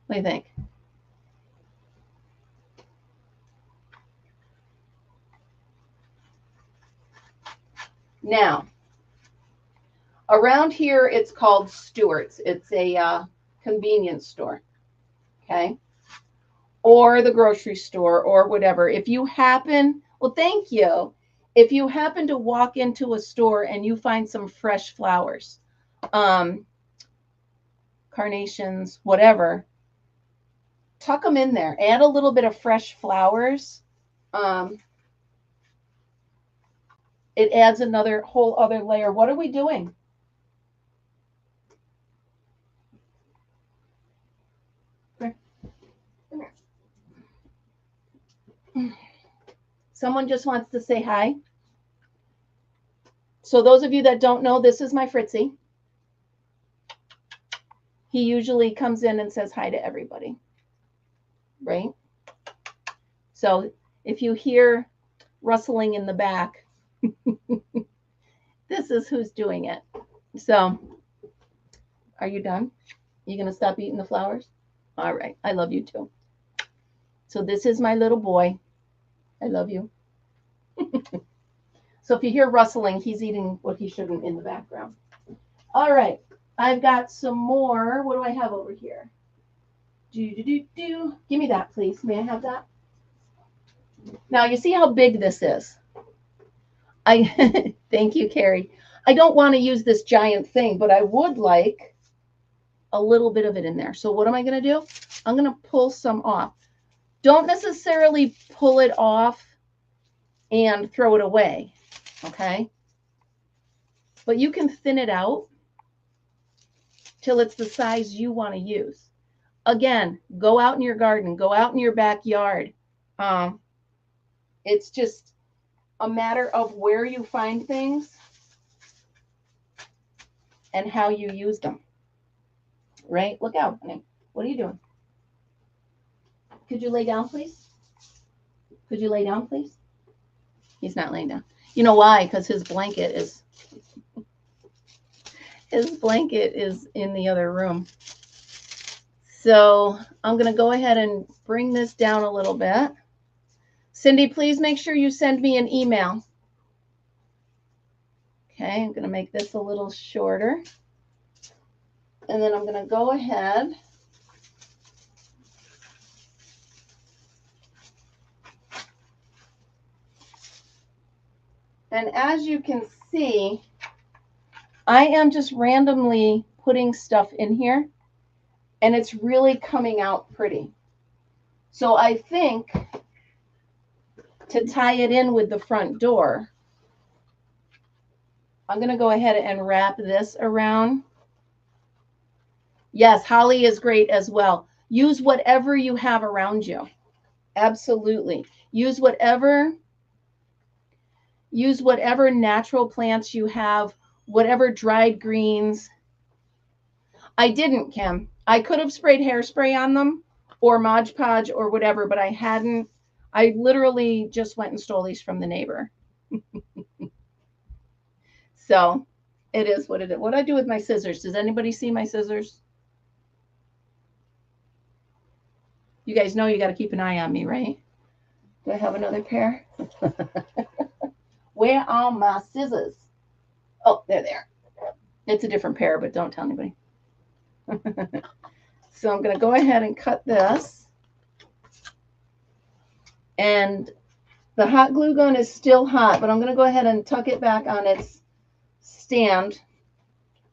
What do you think? Now, around here, it's called Stewart's. It's a convenience store, okay? Or the grocery store or whatever. If you happen, well, thank you. If you happen to walk into a store and you find some fresh flowers, carnations, whatever, tuck them in there. Add a little bit of fresh flowers. It adds another whole other layer. What are we doing? Someone just wants to say hi. So those of you that don't know, this is my Fritzy. He usually comes in and says hi to everybody, right? So if you hear rustling in the back, this is who's doing it. So are you done? You going to stop eating the flowers? All right. I love you too. So this is my little boy. I love you. So if you hear rustling, he's eating what he shouldn't in the background. All right. I've got some more. What do I have over here? Give me that, please. May I have that? Now, you see how big this is? Thank you, Carrie. I don't want to use this giant thing, but I would like a little bit of it in there. So what am I going to do? I'm going to pull some off. Don't necessarily pull it off and throw it away, okay? But you can thin it out till it's the size you want to use. Again, go out in your garden, go out in your backyard. It's just a matter of where you find things and how you use them, right? Look out, honey. What are you doing? Could you lay down, please? Could you lay down, please? He's not laying down. You know why? Because his blanket is in the other room. So I'm going to go ahead and bring this down a little bit. Cindy, please make sure you send me an email. Okay, I'm going to make this a little shorter. And then I'm going to go ahead and as you can see, I am just randomly putting stuff in here and it's really coming out pretty. So I think to tie it in with the front door, I'm going to go ahead and wrap this around. Yes, holly is great as well. Use whatever you have around you. Absolutely. Use whatever natural plants you have, whatever dried greens. I didn't, Kim. I could have sprayed hairspray on them or Mod Podge or whatever, but I hadn't. I literally just went and stole these from the neighbor. So it is what it is. What do I do with my scissors? Does anybody see my scissors? You guys know you got to keep an eye on me, right? Do I have another pair? Where are my scissors? Oh, they're there. It's a different pair, but don't tell anybody. So I'm going to go ahead and cut this. And the hot glue gun is still hot, but I'm going to go ahead and tuck it back on its stand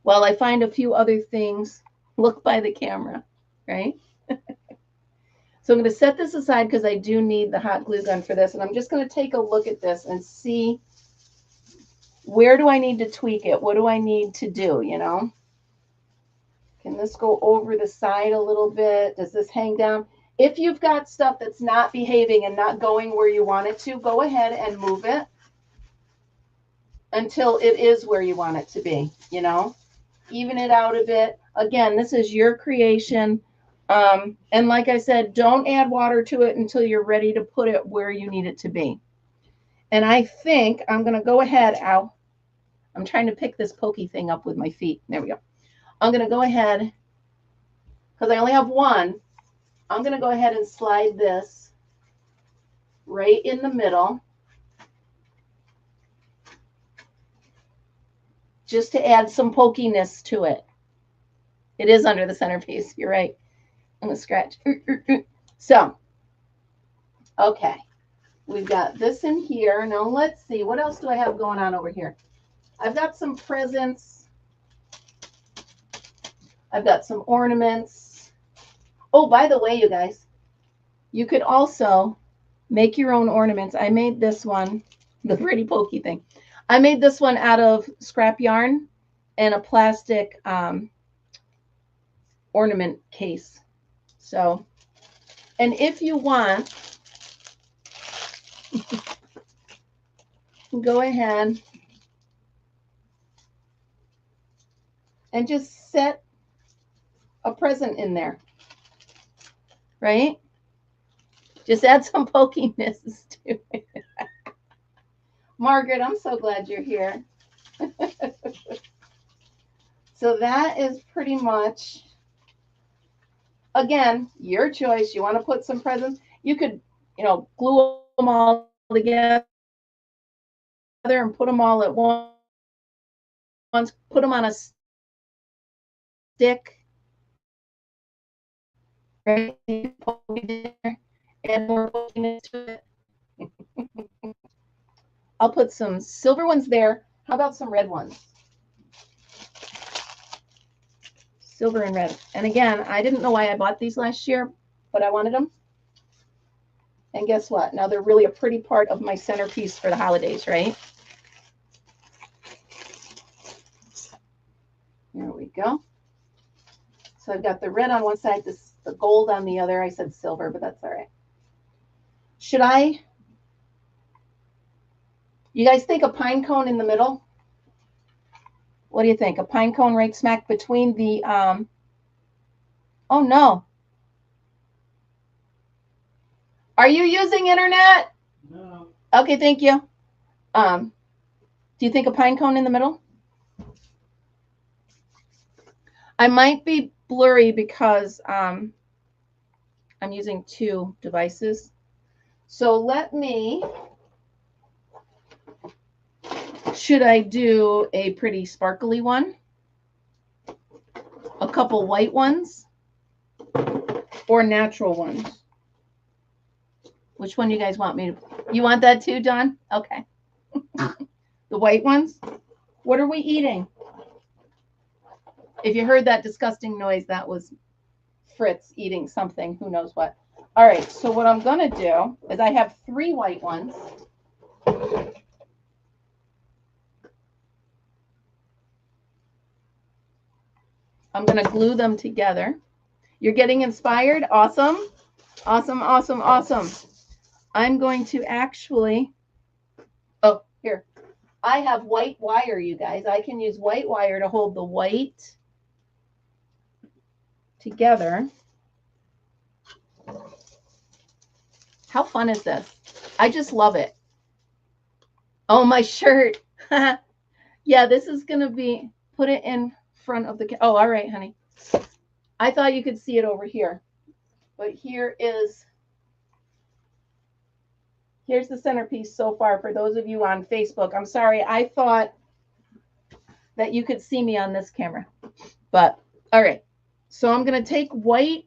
while I find a few other things. Look by the camera, right? So I'm going to set this aside because I do need the hot glue gun for this. And I'm just going to take a look at this and see, where do I need to tweak it? What do I need to do, you know? Can this go over the side a little bit? Does this hang down? If you've got stuff that's not behaving and not going where you want it to, go ahead and move it until it is where you want it to be, you know? Even it out a bit. Again, this is your creation. And like I said, don't add water to it until you're ready to put it where you need it to be. And I think I'm going to go ahead. Ow. I'm trying to pick this pokey thing up with my feet. There we go. I'm going to go ahead, because I only have one, I'm going to go ahead and slide this right in the middle, just to add some pokiness to it. It is under the centerpiece. You're right. I'm going to scratch. So, okay. We've got this in here. Now, let's see. What else do I have going on over here? I've got some presents. I've got some ornaments. Oh, by the way, you guys, you could also make your own ornaments. I made this one, the pretty pokey thing. I made this one out of scrap yarn and a plastic ornament case. So, and if you want, go ahead and just set a present in there, right? Just add some pokiness to it. Margaret, I'm so glad you're here. So that is pretty much, again, your choice. You want to put some presents. You could, you know, glue them all together and put them all at once. Put them on a stick. Right? Add more pokiness to it. I'll put some silver ones there. How about some red ones? Silver and red. And again, I didn't know why I bought these last year, but I wanted them. And guess what? Now they're really a pretty part of my centerpiece for the holidays, right? There we go. So I've got the red on one side, the gold on the other. I said silver, but that's all right. Should I? You guys think a pine cone in the middle? What do you think? A pine cone right smack between the, oh no. Are you using internet? No. Okay, thank you. Do you think a pine cone in the middle? I might be blurry because I'm using two devices. So let me, should I do a pretty sparkly one? A couple white ones? Or natural ones? Which one do you guys want me to? You want that too, John? Okay. The white ones? What are we eating? If you heard that disgusting noise, that was Fritz eating something. Who knows what? All right. So what I'm going to do is I have 3 white ones. I'm going to glue them together. You're getting inspired? Awesome. Awesome, awesome, awesome. I'm going to actually, oh, here. I have white wire, you guys. I can use white wire to hold the white together. How fun is this? I just love it. Oh, my shirt. Yeah, this is going to be, put it in front of the, oh, all right, honey. I thought you could see it over here. But here is Here's the centerpiece so far for those of you on Facebook. I'm sorry, I thought that you could see me on this camera. But, all right. So I'm going to take white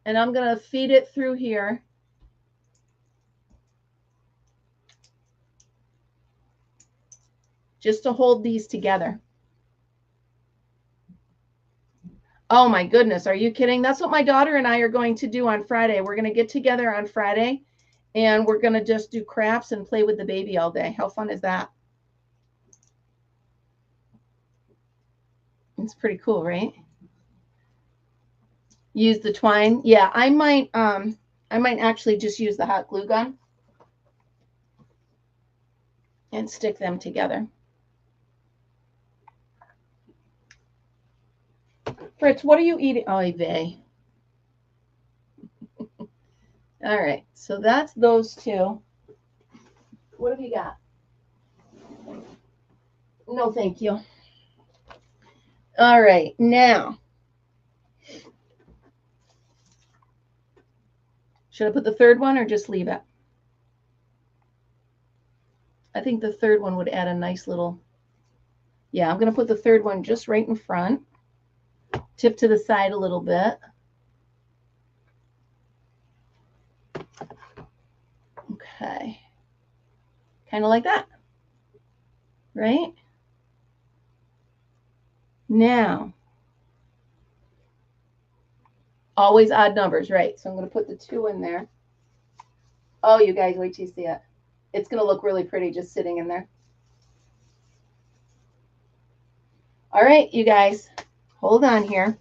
and I'm going to feed it through here. Just to hold these together. Oh my goodness, are you kidding? That's what my daughter and I are going to do on Friday. We're going to get together on Friday and we're going to just do crafts and play with the baby all day. How fun is that? It's pretty cool, right? Use the twine. Yeah, I might actually just use the hot glue gun and stick them together. Fritz, what are you eating? Oh, vey. All right, so that's those two. What have you got? No, thank you. All right, now, should I put the third one or just leave it? I think the third one would add a nice little, yeah, I'm going to put the third one just right in front. Tip to the side a little bit. Okay. Kind of like that. Right? Now, always odd numbers, right? So I'm going to put the 2 in there. Oh, you guys, wait till you see it. It's going to look really pretty just sitting in there. All right, you guys, hold on here.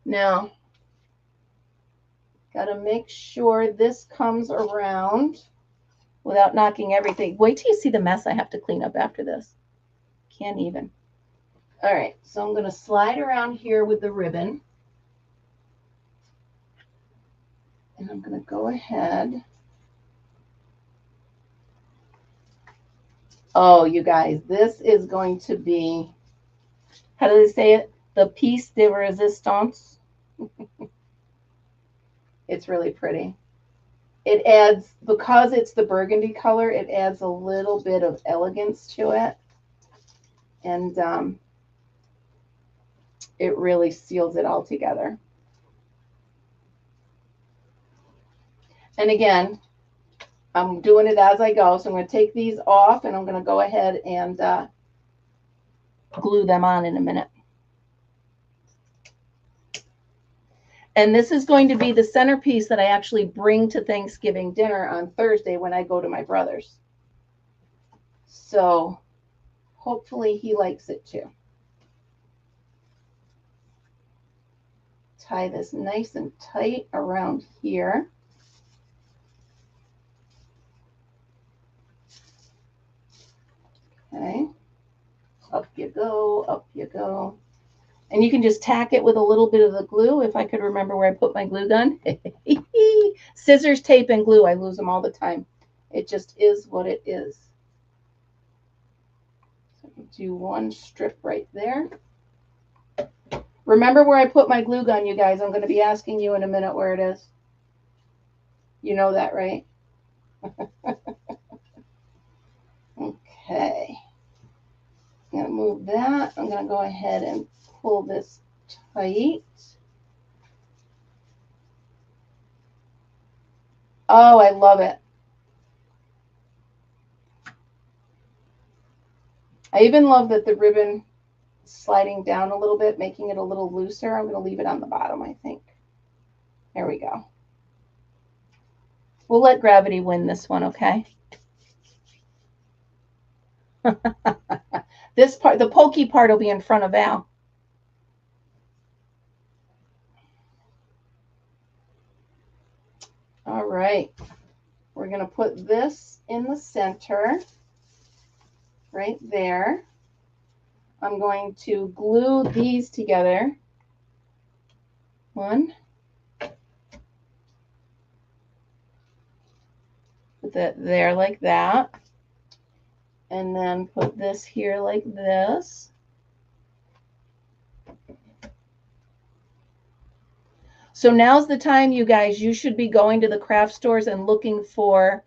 Now, got to make sure this comes around without knocking everything. Wait till you see the mess I have to clean up after this. Can't even. All right, so I'm going to slide around here with the ribbon. And I'm going to go ahead. Oh, you guys, this is going to be, how do they say it? The piece de resistance. It's really pretty. It adds, because it's the burgundy color, it adds a little bit of elegance to it. And it really seals it all together. And again, I'm doing it as I go. So I'm going to take these off and I'm going to go ahead and glue them on in a minute. And this is going to be the centerpiece that I actually bring to Thanksgiving dinner on Thursday when I go to my brother's. So hopefully he likes it too. Tie this nice and tight around here. Okay. Up you go, up you go. And you can just tack it with a little bit of the glue. If I could remember where I put my glue gun. Scissors, tape, and glue. I lose them all the time. It just is what it is. So do one strip right there. Remember where I put my glue gun, you guys. I'm going to be asking you in a minute where it is. You know that, right? Okay. I'm going to move that. I'm going to go ahead and pull this tight. Oh, I love it. I even love that the ribbon is sliding down a little bit, making it a little looser. I'm going to leave it on the bottom, I think. There we go. We'll let gravity win this one, okay? This part, the pokey part, will be in front of Val. All right. We're going to put this in the center, right there. I'm going to glue these together. One. Put that there like that. And then put this here like this. So now's the time, you guys, you should be going to the craft stores and looking for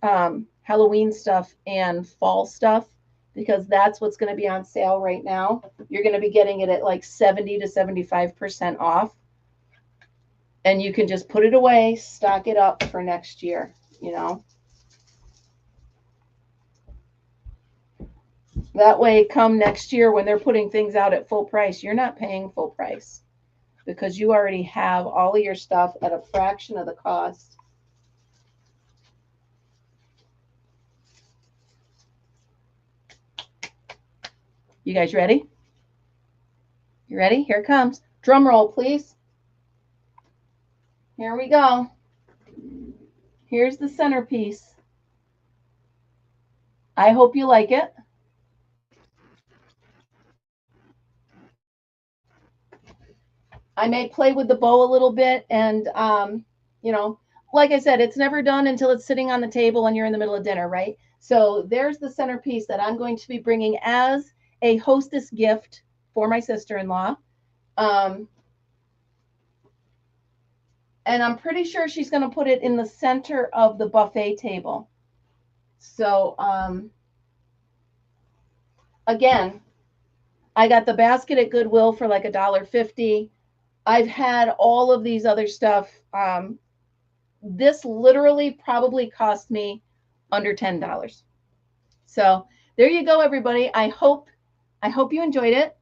Halloween stuff and fall stuff, because that's what's going to be on sale right now. You're going to be getting it at like 70 to 75% off. And you can just put it away, stock it up for next year, you know. That way, come next year when they're putting things out at full price, you're not paying full price because you already have all of your stuff at a fraction of the cost. You guys ready? You ready? Here it comes. Drum roll, please. Here we go. Here's the centerpiece. I hope you like it. I may play with the bow a little bit, and you know, like I said, it's never done until it's sitting on the table and you're in the middle of dinner, right? So there's the centerpiece that I'm going to be bringing as a hostess gift for my sister-in-law. Um, and I'm pretty sure she's going to put it in the center of the buffet table. So again, I got the basket at Goodwill for like $1.50. I've had all of these other stuff. This literally probably cost me under $10. So there you go, everybody. I hope you enjoyed it.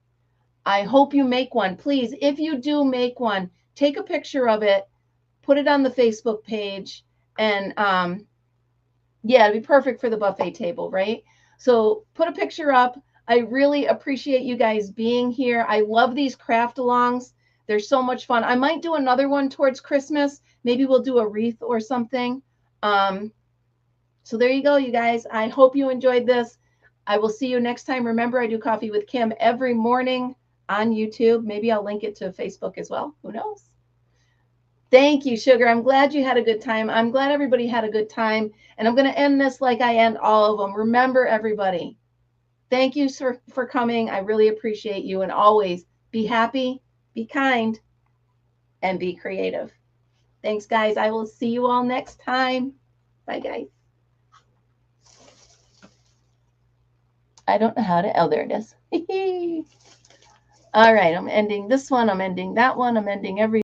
I hope you make one. Please, if you do make one, take a picture of it, put it on the Facebook page, and yeah, it'd be perfect for the buffet table, right? So put a picture up. I really appreciate you guys being here. I love these craft alongs. They're so much fun. I might do another one towards Christmas. Maybe we'll do a wreath or something. So there you go, you guys. I hope you enjoyed this. I will see you next time. Remember, I do Coffee with Kim every morning on YouTube. Maybe I'll link it to Facebook as well. Who knows? Thank you, Sugar. I'm glad you had a good time. I'm glad everybody had a good time. And I'm going to end this like I end all of them. Remember, everybody, thank you for coming. I really appreciate you. And always be happy, be kind, and be creative. Thanks, guys. I will see you all next time. Bye, guys. I don't know how to. Oh, there it is. All right. I'm ending this one. I'm ending that one. I'm ending every